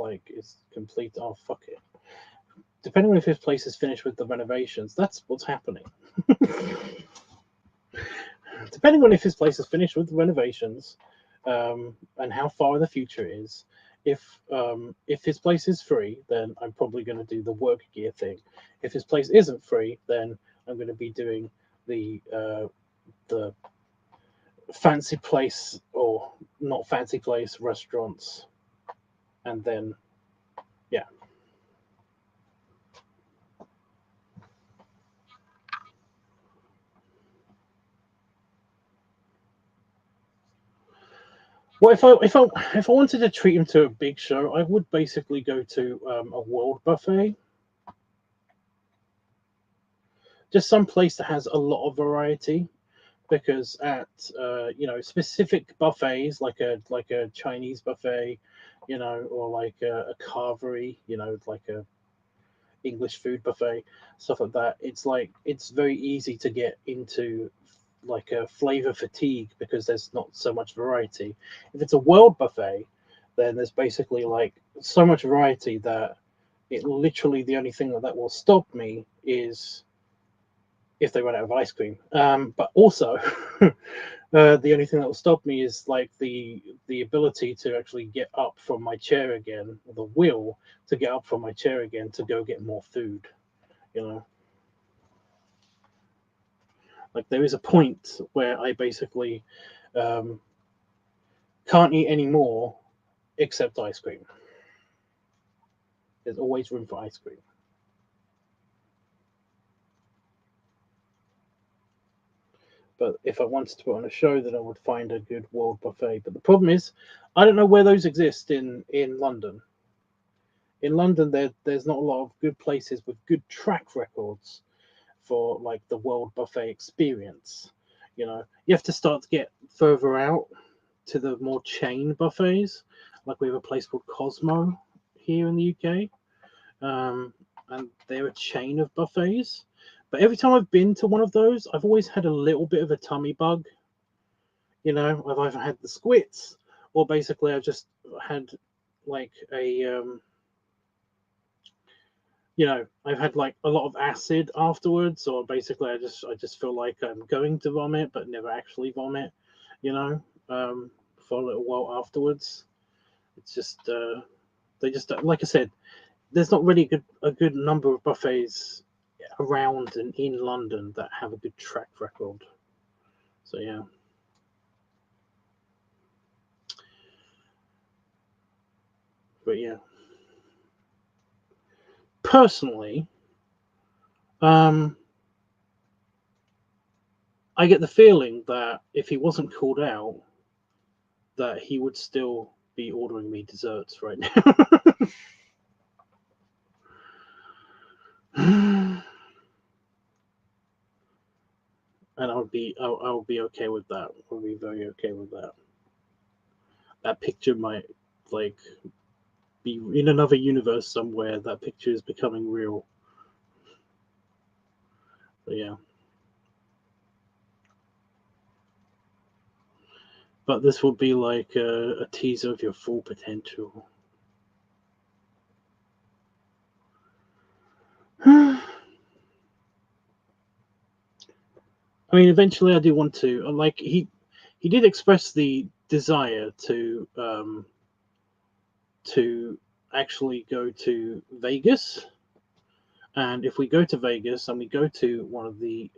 complete. Oh fuck it. Depending on if his place is finished with the renovations, that's what's happening. Depending on if his place is finished with the renovations, and how far in the future it is. If his place is free, then I'm probably going to do the work gear thing. If his place isn't free, then I'm going to be doing the fancy place or not fancy place restaurants, and then yeah. Well, if I wanted to treat him to a big show, I would basically go to a world buffet, just some place that has a lot of variety. Because at specific buffets like a Chinese buffet, or like a carvery, like a English food buffet, stuff like that. It's like it's very easy to get into like a flavor fatigue because there's not so much variety. If it's a world buffet, then there's basically like so much variety that it literally the only thing that will stop me is if they run out of ice cream. But also, the only thing that will stop me is like the ability to actually get up from my chair again, or the will to get up from my chair again to go get more food. You know, like there is a point where I basically um, can't eat any more except ice cream. There's always room for ice cream. But if I wanted to put on a show, then I would find a good world buffet. But the problem is, I don't know where those exist in London. In London, there's not a lot of good places with good track records for like the world buffet experience. You know, you have to start to get further out to the more chain buffets. Like we have a place called Cosmo here in the UK, and they're a chain of buffets. But every time I've been to one of those, I've always had a little bit of a tummy bug. You know, I've either had the squits, or basically I've just had like a you know, I've had like a lot of acid afterwards, or basically I just feel like I'm going to vomit but never actually vomit, you know, for a little while afterwards. It's just they just, like I said, there's not really a good number of buffets around and in London that have a good track record. So yeah. But yeah. Personally, I get the feeling that if he wasn't called out, that he would still be ordering me desserts right now. And I would be okay with that. I would be very okay with that. That picture might like be in another universe somewhere. That picture is becoming real. But yeah. But this will be like a teaser of your full potential. I mean, eventually, I do want to. Like he did express the desire to actually go to Vegas. And if we go to Vegas and we go to one of the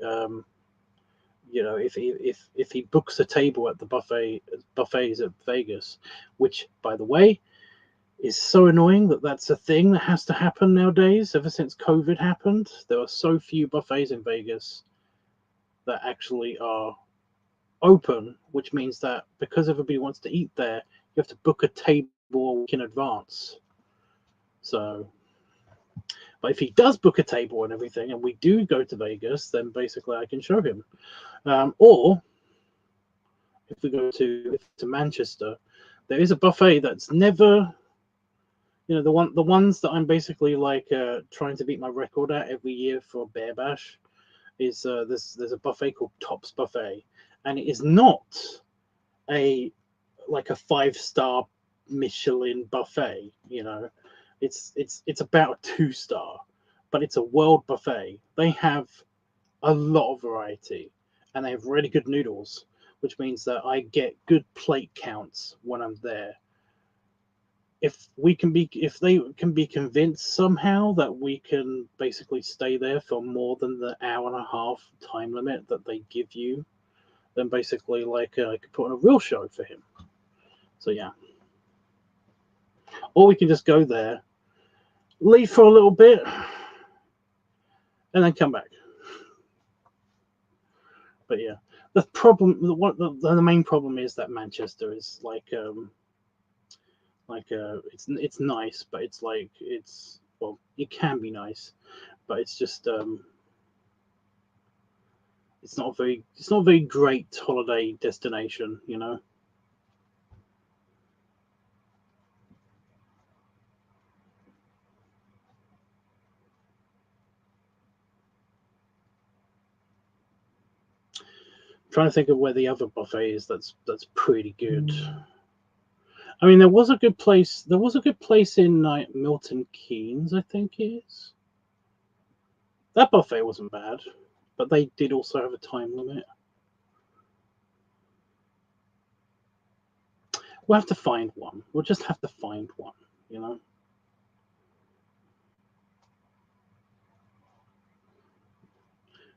you know, if he books a table at the buffets at Vegas, which by the way is so annoying that that's a thing that has to happen nowadays. Ever since COVID happened, there are so few buffets in Vegas that actually are open, which means that because everybody wants to eat there, you have to book a table a week in advance. So, but if he does book a table and everything, and we do go to Vegas, then basically I can show him. Or if we go to Manchester, there is a buffet that's never, you know, the ones that I'm basically like trying to beat my record at every year for Bear Bash is there's a buffet called Tops Buffet, and it is not a like a 5-star Michelin buffet. You know, it's about a 2-star, but it's a world buffet. They have a lot of variety, and they have really good noodles, which means that I get good plate counts when I'm there. If they can be convinced somehow that we can basically stay there for more than the hour and a half time limit that they give you, then basically like I could put on a real show for him. So yeah. Or we can just go there, leave for a little bit, and then come back. But yeah, the problem, the main problem is that Manchester is like it's nice, but it's like well, it can be nice, but it's just it's not a very great holiday destination, you know. I'm trying to think of where the other buffet is that's pretty good. I mean, there was a good place. There was a good place in like Milton Keynes, I think it is. That buffet wasn't bad, but they did also have a time limit. We'll have to find one. We'll just have to find one, you know.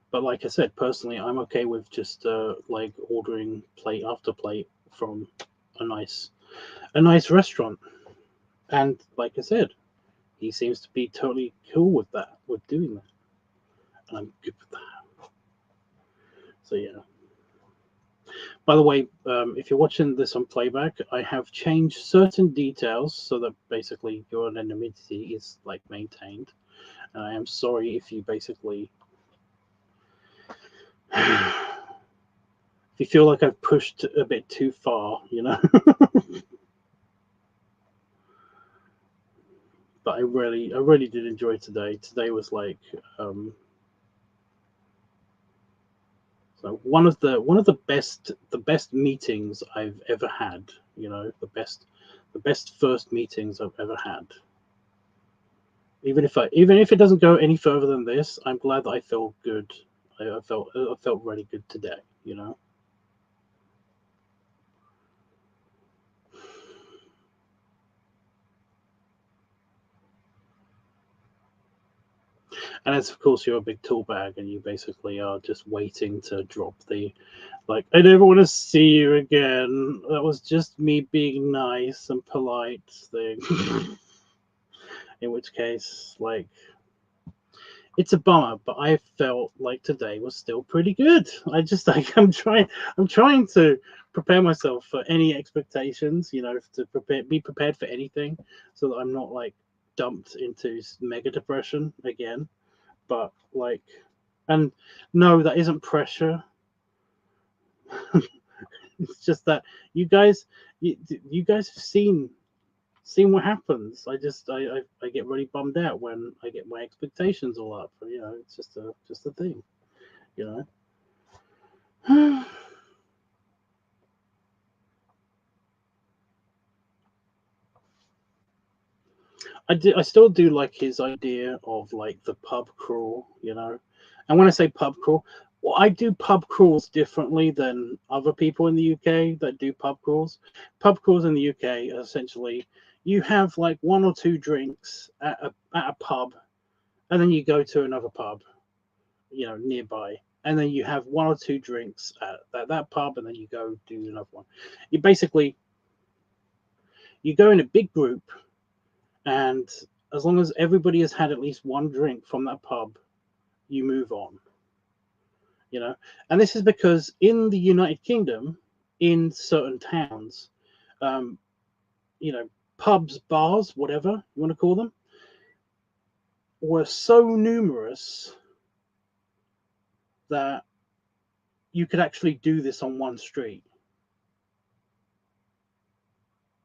But like I said, personally, I'm okay with just like ordering plate after plate from a nice restaurant. And like I said, he seems to be totally cool with that, with doing that. And I'm good with that. So yeah. By the way, if you're watching this on playback, I have changed certain details so that basically your anonymity is like maintained. And I am sorry if you basically if you feel like I've pushed a bit too far, you know. But I really did enjoy today. Today was like so one of the best meetings I've ever had. You know, the best first meetings I've ever had. Even if it doesn't go any further than this, I'm glad that I felt good. I felt really good today. You know. And as of course you're a big tool bag and you basically are just waiting to drop the like, I never want to see you again. That was just me being nice and polite thing. In which case, like, it's a bummer, but I felt like today was still pretty good. I just like I'm trying to prepare myself for any expectations, you know, to be prepared for anything so that I'm not like dumped into mega depression again. But like, and no, that isn't pressure. It's just that you guys, you guys have seen what happens. I get really bummed out when I get my expectations all up. You know, it's just a thing. You know. I still do like his idea of like the pub crawl, you know. And when I say pub crawl, well, I do pub crawls differently than other people in the UK that do pub crawls. Pub crawls in the UK are essentially you have like one or two drinks at a pub, and then you go to another pub, you know, nearby, and then you have one or two drinks at that pub, and then you go do another one. You basically you go in a big group, and as long as everybody has had at least one drink from that pub, you move on. You know, and this is because in the United Kingdom, in certain towns, um, you know, pubs, bars, whatever you want to call them, were so numerous that you could actually do this on one street.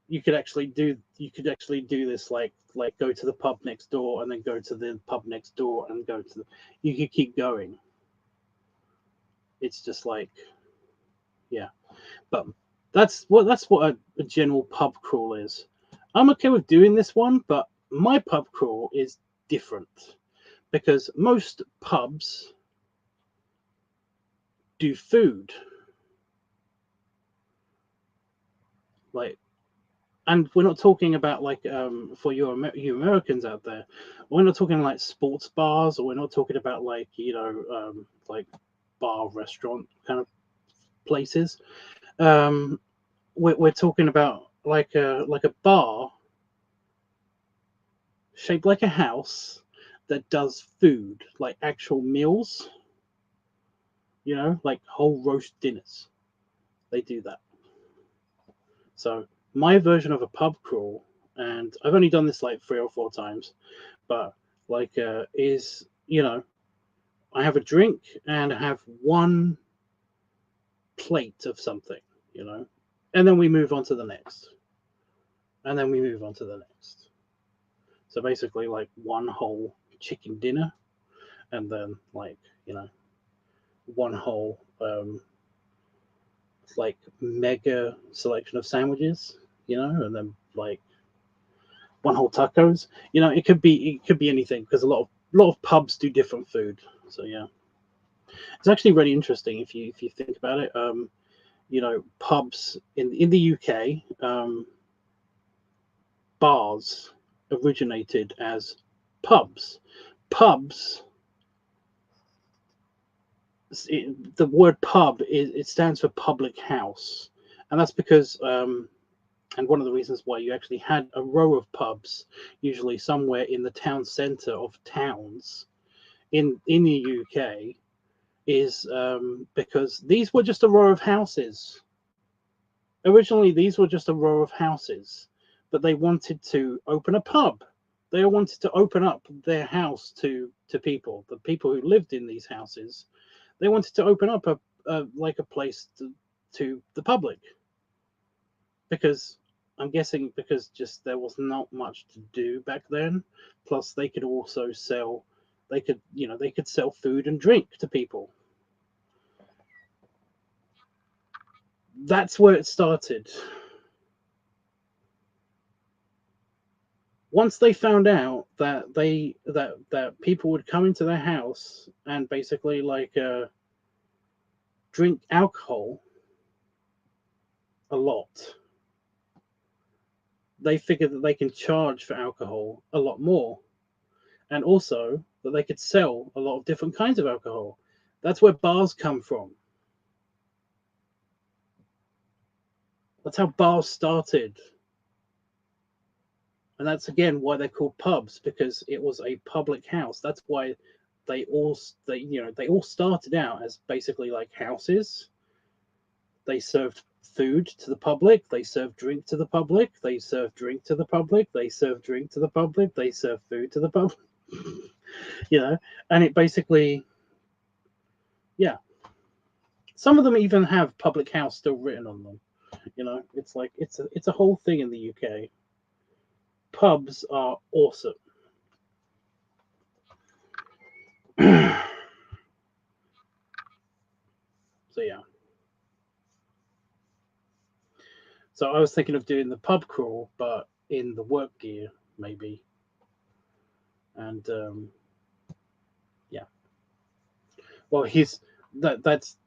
You could actually do this like go to the pub next door and then go to the pub next door and go to the, you could keep going. It's just like, yeah. But that's what a general pub crawl is. I'm okay with doing this one, but my pub crawl is different because most pubs do food. Like, and we're not talking about like for you Americans out there, we're not talking like sports bars, or we're not talking about like, you know, like bar restaurant kind of places. We're talking about like a bar shaped like a house that does food, like actual meals, you know, like whole roast dinners. They do that. So my version of a pub crawl, and I've only done this like 3 or 4 times, but like is, you know, I have a drink and I have one plate of something, you know, and then we move on to the next, and then we move on to the next. So basically, like one whole chicken dinner, and then like, you know, one whole like mega selection of sandwiches, you know, and then like one whole tacos. You know, it could be anything because a lot of pubs do different food. So yeah, it's actually really interesting if you think about it. You know, pubs in the UK, bars originated as pubs. Pubs. The word pub it stands for public house, and that's because and one of the reasons why you actually had a row of pubs, usually somewhere in the town centre of towns in the UK, is because these were just a row of houses. Originally, these were just a row of houses, but they wanted to open a pub. They wanted to open up their house to people, the people who lived in these houses. They wanted to open up a place to the public, because I'm guessing because just there was not much to do back then. Plus, they could also sell. They could sell food and drink to people. That's where it started. Once they found out that that people would come into their house and basically drink alcohol a lot, they figured that they can charge for alcohol a lot more, and also that they could sell a lot of different kinds of alcohol. That's where bars come from. That's how bars started. And that's again why they're called pubs, because it was a public house. That's why they all started out as basically like houses. They served food to the public, they served drink to the public, they served drink to the public, they served drink to the public, they served food to the public. And it basically, yeah. Some of them even have public house still written on them. It's like it's a whole thing in the UK. Pubs are awesome. So yeah. So I was thinking of doing the pub crawl, but in the work gear maybe. And yeah. Well, that's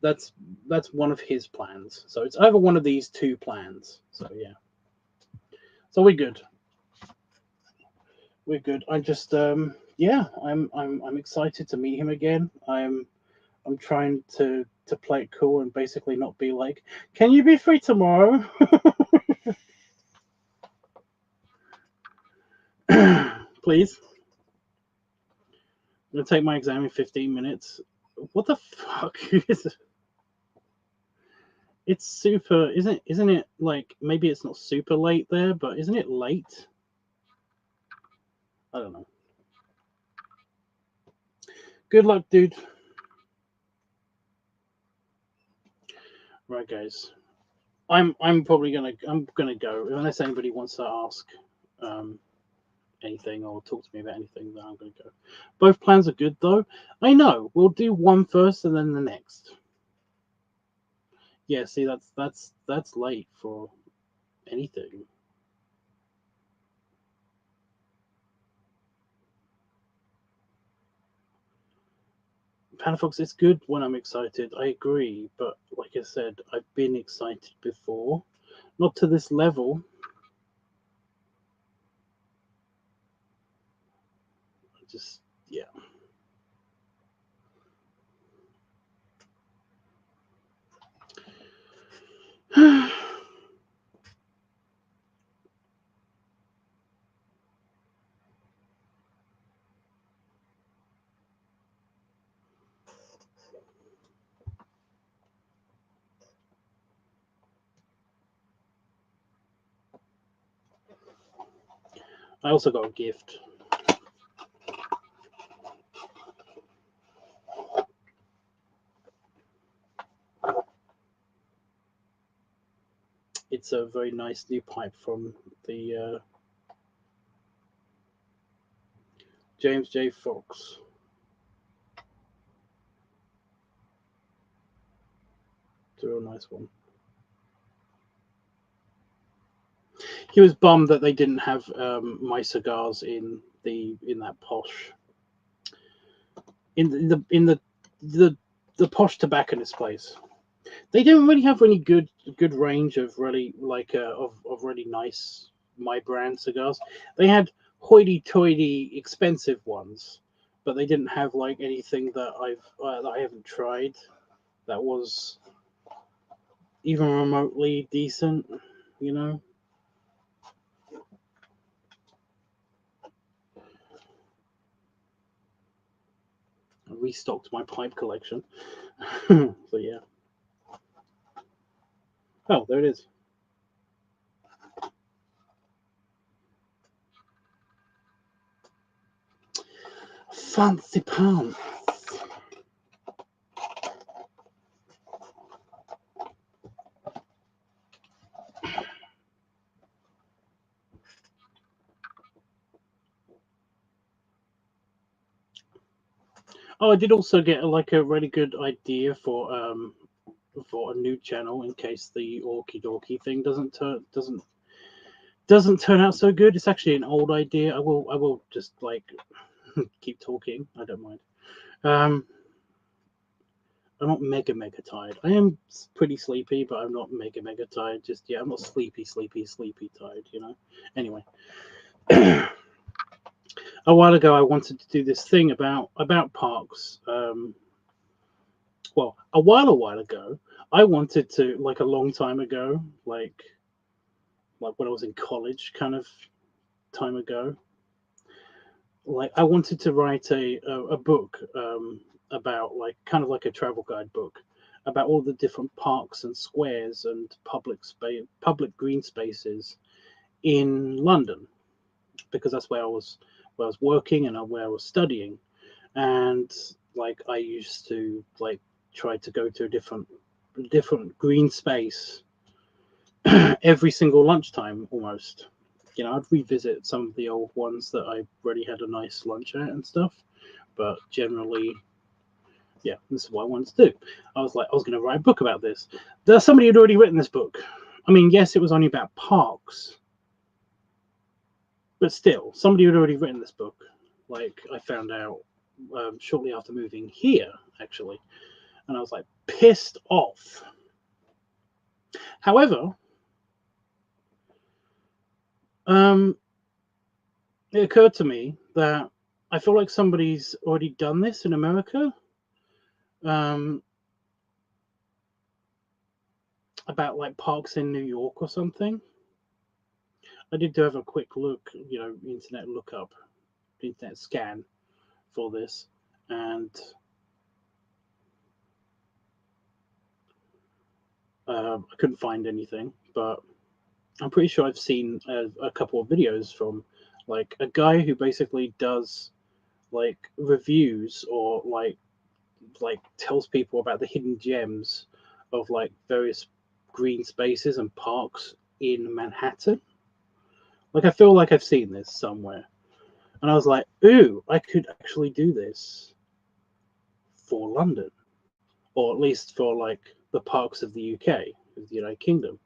one of his plans. So it's either one of these two plans. So yeah. So we're good. We're good. I just yeah, I'm excited to meet him again. I'm trying to play it cool and basically not be like, "Can you be free tomorrow?" Please. I'm gonna take my exam in 15 minutes. What the fuck is it? It's super, isn't it like, maybe it's not super late there, but isn't it late? I don't know. Good luck, dude. Right, guys. I'm gonna go unless anybody wants to ask um, anything or talk to me about anything. Then I'm gonna go. Both plans are good though. I know. We'll do one first and then the next. Yeah. See, that's late for anything. Panafox is good when I'm excited. I agree, but like I said, I've been excited before, not to this level. I just yeah. I also got a gift. It's a very nice new pipe from the James J. Fox. It's a real nice one. He was bummed that they didn't have my cigars in that posh in the posh tobacconist place. They didn't really have any good range of really of really nice my brand cigars. They had hoity-toity expensive ones, but they didn't have like anything that I haven't tried that was even remotely decent. You know. I restocked my pipe collection. So yeah. Oh, there it is. fancy pants. Oh, I did also get like a really good idea for a new channel in case the Orky Dorky thing doesn't turn out so good. It's actually an old idea. I will just like keep talking. I don't mind. I'm not mega tired. I am pretty sleepy, but I'm not mega tired. Just I'm not sleepy tired. You know. Anyway, a while ago I wanted to do this thing about parks. Well, a while ago, I wanted to, like a long time ago, like when I was in college, kind of time ago. Like I wanted to write a book about like kind of like a travel guide book about all the different parks and squares and public green spaces in London, because that's where I was working and where I was studying, and like I used to like try to go to a different green space every single lunchtime almost. You know, I'd revisit some of the old ones that I already had a nice lunch at and stuff, but generally, yeah, this is what I wanted to do. I was going to write a book about this. There's somebody who'd already written this book. I mean, yes, it was only about parks, but still, somebody had already written this book. Like I found out shortly after moving here, actually, and I was like pissed off. However, it occurred to me that I feel like somebody's already done this in America. About like parks in New York or something. I did have a quick look, internet lookup, internet scan for this, and I couldn't find anything, but I'm pretty sure I've seen a couple of videos from like a guy who basically does like reviews or like tells people about the hidden gems of like various green spaces and parks in Manhattan. Like I feel like I've seen this somewhere, and I was like, ooh, I could actually do this for London, or at least for like the parks of the UK, of the United Kingdom.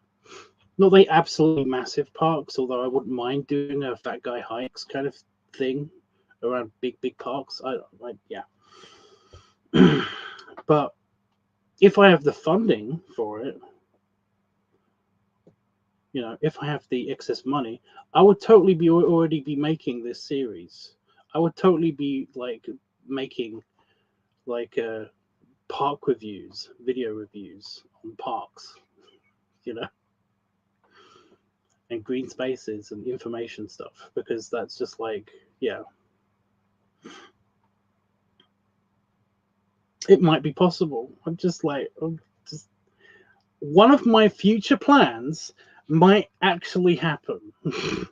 Not the absolutely massive parks, although I wouldn't mind doing a fat guy hikes kind of thing around big parks. Yeah. But if I have the funding for it, if I have the excess money, I would totally already be making this series. I would totally be like making like park reviews, video reviews on parks, and green spaces and information stuff, because that's just like, yeah, it might be possible. I'm just one of my future plans might actually happen. I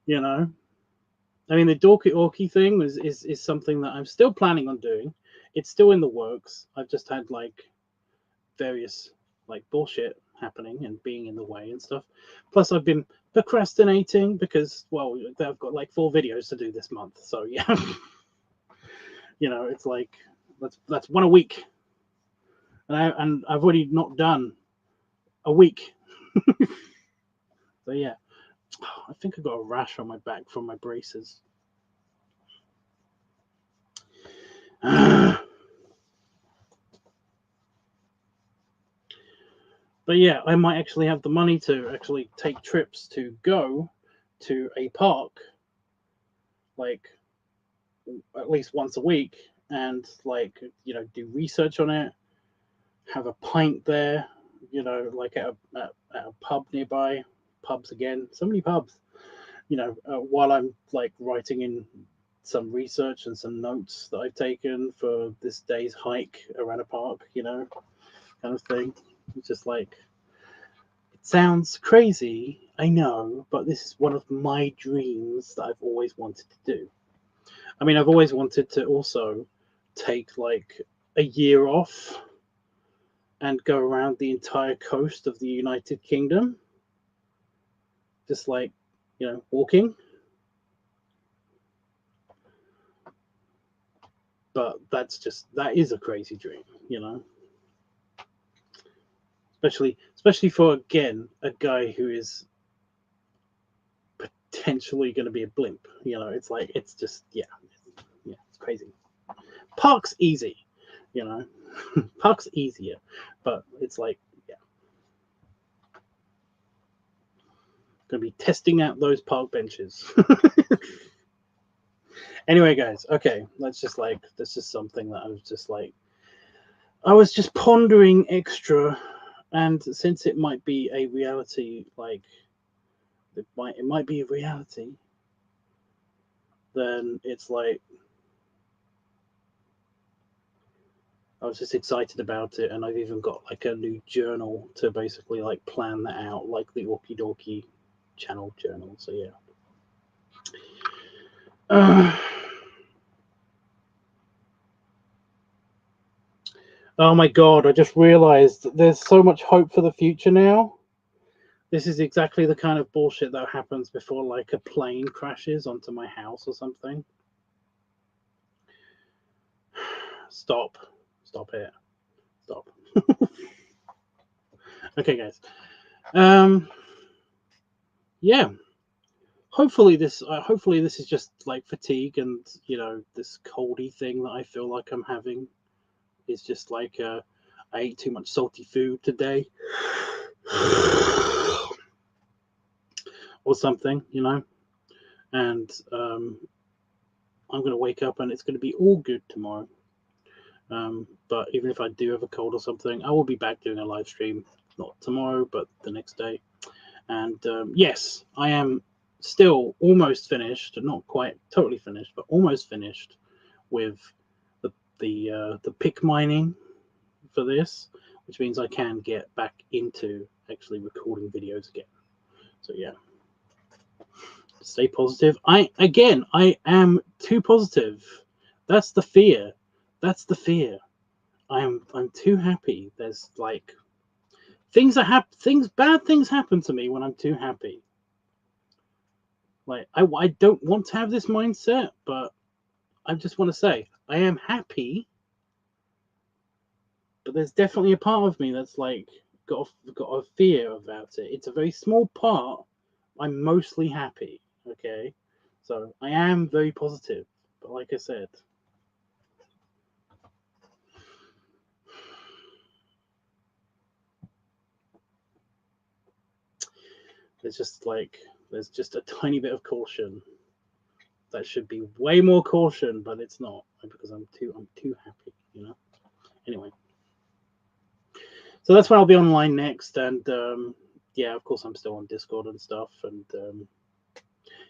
mean, the Dorky Orky thing is something that I'm still planning on doing. It's still in the works. I've just had like various like bullshit happening and being in the way and stuff. Plus, I've been procrastinating because, well, I've got like 4 videos to do this month. So yeah, it's like that's one a week, and I've already not done a week. So yeah, I think I got a rash on my back from my braces. But yeah, I might actually have the money to actually take trips to go to a park, like at least once a week, and like do research on it, have a pint there, like at a pub nearby. Pubs again, so many pubs. While I'm like writing in some research and some notes that I've taken for this day's hike around a park, kind of thing. It's just like, it sounds crazy, I know, but this is one of my dreams that I've always wanted to do. I mean, I've always wanted to also take like a year off and go around the entire coast of the United Kingdom, just like, you know, walking. But that is a crazy dream, you know. Especially for, again, a guy who is potentially going to be a blimp, you know. It's like, it's just, yeah, it's crazy. Park's easy, you know. Park's easier, but it's like, yeah, gonna be testing out those park benches. Anyway, guys, okay, this is something that I was just pondering extra, and since it might be a reality, like it might be a reality, then it's like I was just excited about it, and I've even got like a new journal to basically like plan that out, like the Orky Dorky channel journal. So yeah. Oh my god, I just realized there's so much hope for the future now. This is exactly the kind of bullshit that happens before like a plane crashes onto my house or something. Stop it. Stop. Okay, guys. Yeah. Hopefully this is just like fatigue, and you know, this coldy thing that I feel like I'm having is just like I ate too much salty food today. Or something, you know. And I'm going to wake up and it's going to be all good tomorrow. But even if I do have a cold or something, I will be back doing a live stream, not tomorrow, but the next day. And yes, I am still almost finished, not quite totally finished, but almost finished with the pick mining for this, which means I can get back into actually recording videos again. So yeah. Stay positive. I am too positive. That's the fear. I'm too happy. There's like bad things happen to me when I'm too happy. Like I don't want to have this mindset, but I just want to say I am happy. But there's definitely a part of me that's like got a fear about it. It's a very small part. I'm mostly happy. Okay, so I am very positive, but like I said, there's just a tiny bit of caution. That should be way more caution, but it's not, because I'm too happy, you know. Anyway, so that's when I'll be online next, and yeah, of course I'm still on Discord and stuff, and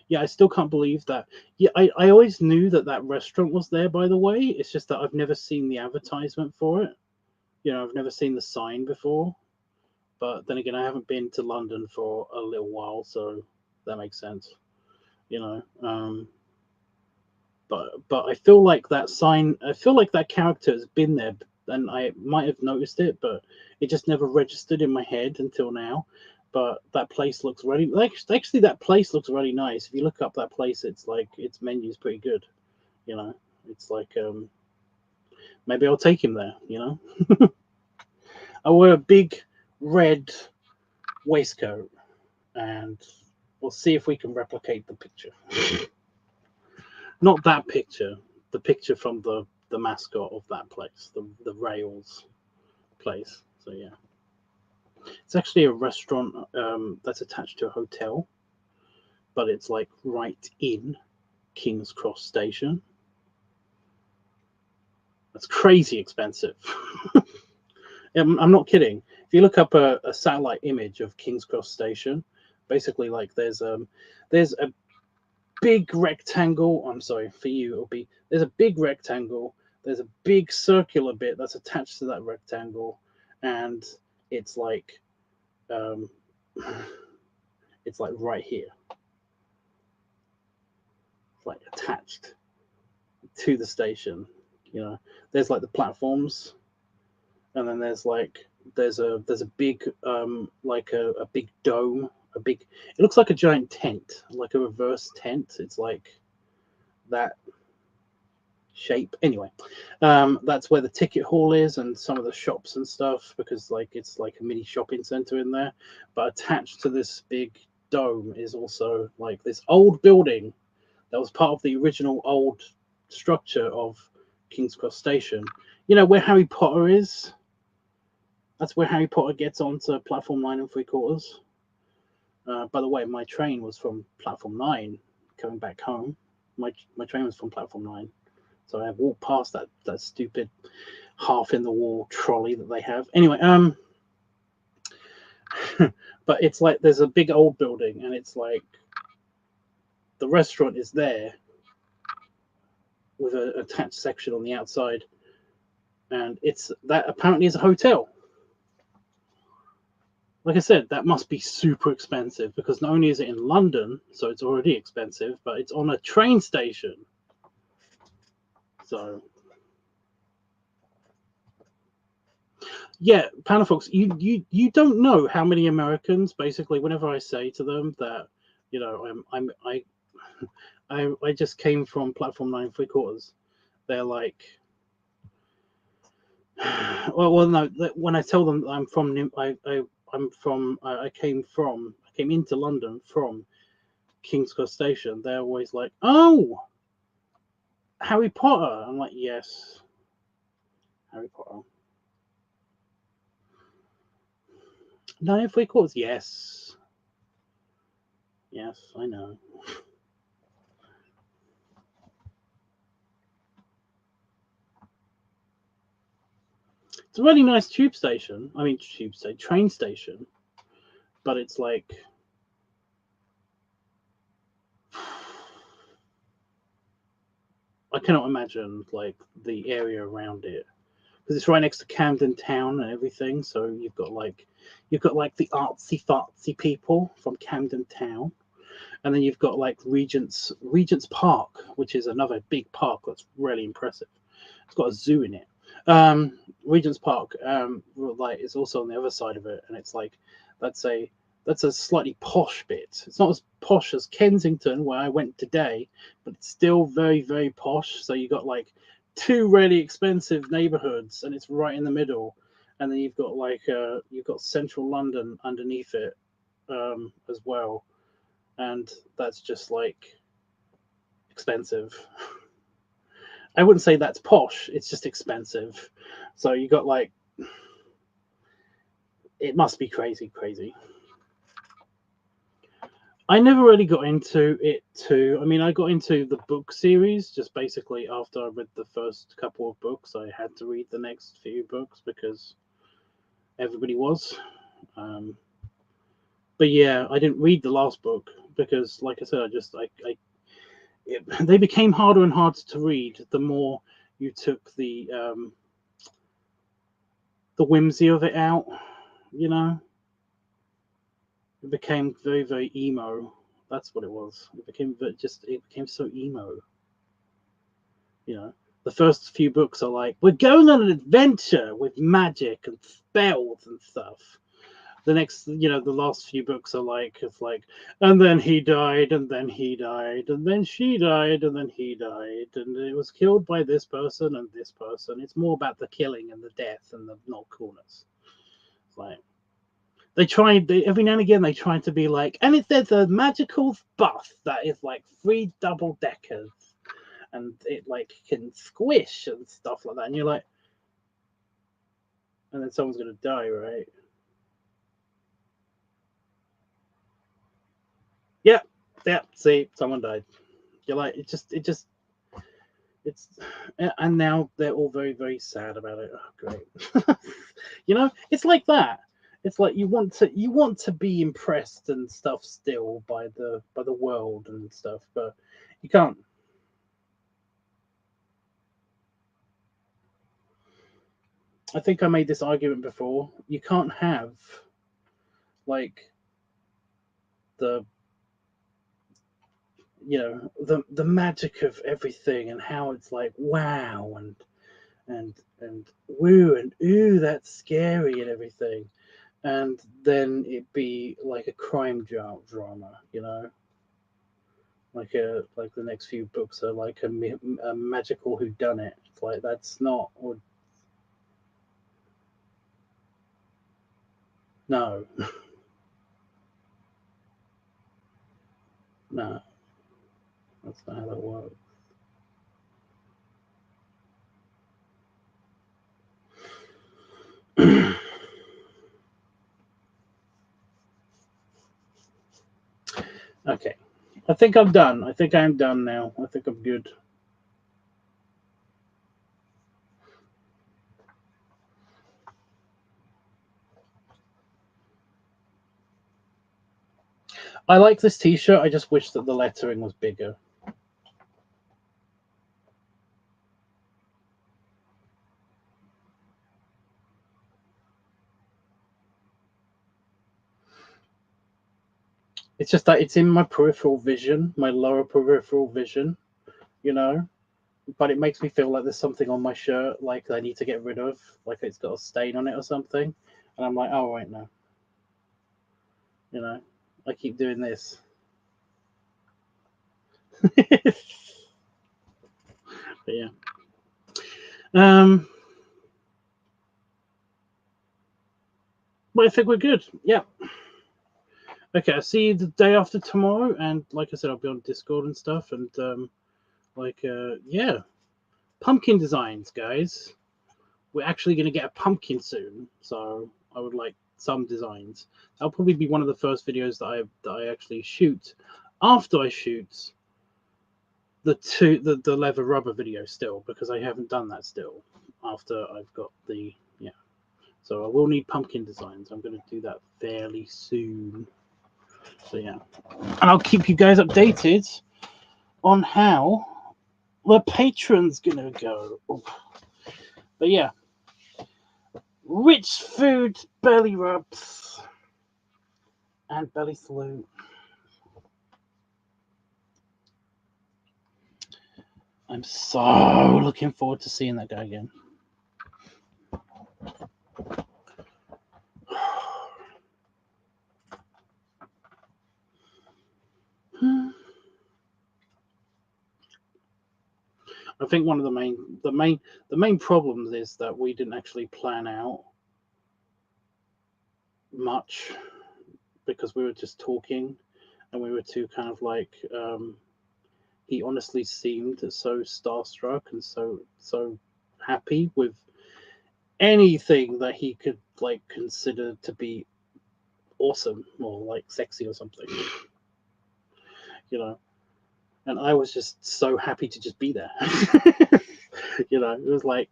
yeah, I still can't believe that. Yeah, I always knew that restaurant was there, by the way. It's just that I've never seen the advertisement for it. You know, I've never seen the sign before. But then again, I haven't been to London for a little while, so that makes sense. You know, but I feel like that sign, I feel like that character has been there, and I might have noticed it, but it just never registered in my head until now. But that place looks really actually that place looks really nice. If you look up that place, it's like its menu's pretty good. You know, it's like maybe I'll take him there. You know, I wear a big red waistcoat, and we'll see if we can replicate the picture. Not that picture, the picture from the mascot of that place, the Rails place. So yeah, it's actually a restaurant that's attached to a hotel, but it's like right in King's Cross Station. That's crazy expensive. I'm not kidding. If you look up a satellite image of King's Cross Station, basically like there's a big rectangle. I'm sorry, for you it'll be, there's a big rectangle, there's a big circular bit that's attached to that rectangle, and it's like right here. It's like attached. to the station. You know, there's like the platforms, and then there's a big like a big dome, a big. It looks like a giant tent, like a reverse tent. It's like that shape. Anyway, that's where the ticket hall is and some of the shops and stuff, because like it's like a mini shopping center in there. But attached to this big dome is also like this old building that was part of the original old structure of King's Cross Station. You know where Harry Potter is? That's where Harry Potter gets onto platform 9 3/4. By the way, my train was from platform 9 coming back home. My train was from platform 9. So I walked past that stupid half in the wall trolley that they have. Anyway, but it's like there's a big old building, and it's like the restaurant is there with an attached section on the outside, and that apparently is a hotel. Like I said, that must be super expensive, because not only is it in London, so it's already expensive, but it's on a train station. So yeah, Panafox, you don't know how many Americans, basically, whenever I say to them that, you know, I just came from platform 9 3/4, they're like, well, no. When I tell them I'm from I came into London from King's Cross Station, they're always like, oh, Harry Potter. I'm like, yes, Harry Potter. 9 3/4, yes. Yes, I know. It's a really nice tube station. I mean, train station. But it's like, I cannot imagine like the area around it, because it's right next to Camden Town and everything. So you've got like the artsy fartsy people from Camden Town, and then you've got like Regent's Park, which is another big park that's really impressive. It's got a zoo in it. Regent's Park, like, is also on the other side of it, and it's like that's a slightly posh bit. It's not as posh as Kensington, where I went today, but it's still very, very posh. So you got like two really expensive neighborhoods, and it's right in the middle. And then you've got central London underneath it, as well, and that's just like expensive. I wouldn't say that's posh. It's just expensive. So you got like, it must be crazy, crazy. I never really got into it too. I mean, I got into the book series just basically after I read the first couple of books. I had to read the next few books because everybody was. But yeah, I didn't read the last book because, like I said, they became harder and harder to read the more you took the whimsy of it out. You know, it became very, very emo. That's what it was. It became so emo. You know, the first few books are like, we're going on an adventure with magic and spells and stuff. The last few books are like, it's like, and then he died, and then he died, and then she died, and then he died, and it was killed by this person and this person. It's more about the killing and the death and the not coolness. It's like, every now and again they try to be like, and there's a magical bus that is like 3 double deckers, and it like can squish and stuff like that, and you're like, and then someone's gonna die, right? Yeah, see, someone died. You're like, it's and now they're all very, very sad about it. Oh, great. You know, it's like that. It's like you want to be impressed and stuff still by the world and stuff, but you can't. I think I made this argument before. You can't have like the you know, the magic of everything and how it's like wow and woo and ooh, that's scary and everything, and then it be like a crime drama, you know, like the next few books are like a magical whodunit. It's like that's not, or no, no, that's not how that works. Okay, I think I'm done. I think I'm done now. I think I'm good. I like this T-shirt. I just wish that the lettering was bigger. It's just that it's in my peripheral vision, my lower peripheral vision, you know. But it makes me feel like there's something on my shirt, like I need to get rid of, like it's got a stain on it or something. And I'm like, oh wait, no, you know, I keep doing this. But yeah. But I think we're good. Yeah. Okay, I'll see you the day after tomorrow, and like I said, I'll be on Discord and stuff, and yeah, pumpkin designs, guys. We're actually going to get a pumpkin soon, so I would like some designs. That'll probably be one of the first videos that I actually shoot after I shoot the leather rubber video still, because I haven't done that still after I've got the, yeah. So I will need pumpkin designs. I'm going to do that fairly soon. So yeah, and I'll keep you guys updated on how the patron's gonna go. But yeah, rich food, belly rubs, and belly salute. I'm so looking forward to seeing that guy again. I think one of the main problems is that we didn't actually plan out much, because we were just talking and we were too kind of like he honestly seemed so starstruck and so happy with anything that he could like consider to be awesome or like sexy or something, you know. And I was just so happy to just be there. You know, it was like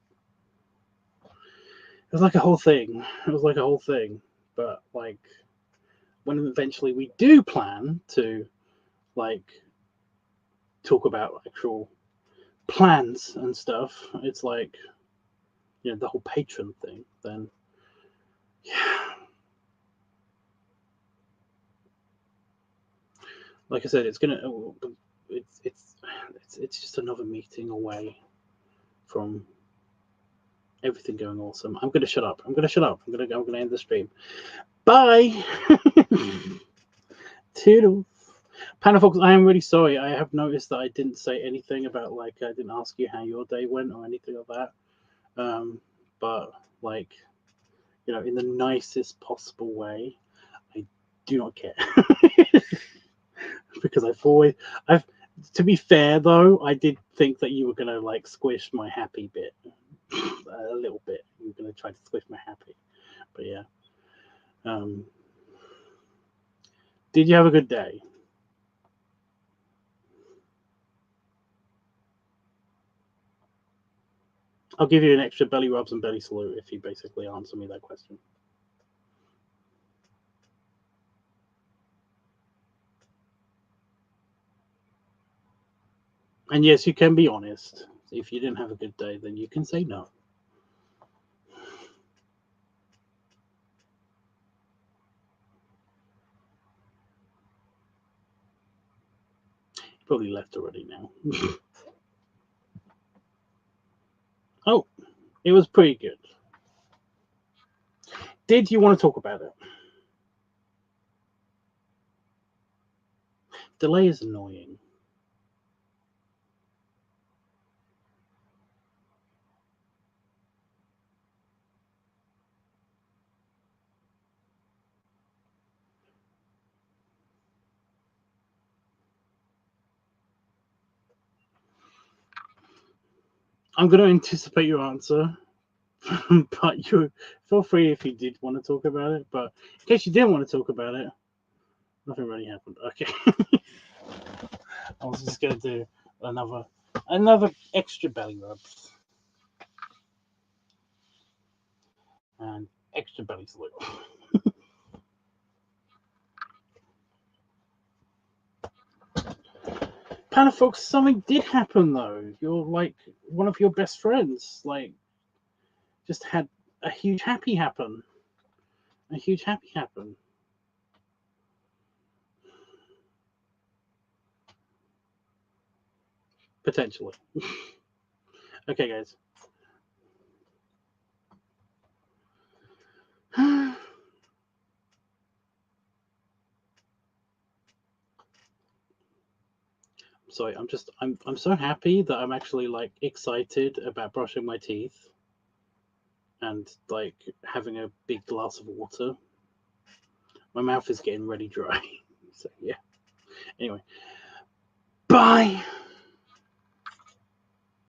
a whole thing. It was like a whole thing. But like when eventually we do plan to like talk about actual plans and stuff, it's like, you know, the whole patron thing, then yeah. Like I said, it's it's it's just another meeting away from everything going awesome. I'm gonna shut up. I'm gonna end the stream. Bye. Toodles. Panafox, I am really sorry. I have noticed that I didn't say anything about, like, I didn't ask you how your day went or anything like that. But like, you know, in the nicest possible way, I do not care. Because I've to be fair though, I did think that you were gonna like squish my happy bit a little bit. You were gonna try to squish my happy, but yeah. Did you have a good day? I'll give you an extra belly rubs and belly salute if you basically answer me that question. And yes, you can be honest. If you didn't have a good day, then you can say no. Probably left already now. Oh, it was pretty good. Did you want to talk about it? Delay is annoying. I'm going to anticipate your answer, but you feel free if you did want to talk about it. But in case you didn't want to talk about it, nothing really happened. Okay. I was just going to do another extra belly rub. And extra belly salute. Panafox, something did happen though. You're like one of your best friends, like, just had a huge happy happen. A huge happy happen. Potentially. Okay, guys. Sorry, I'm so happy that I'm actually like excited about brushing my teeth and like having a big glass of water. My mouth is getting really dry. So yeah. Anyway. Bye.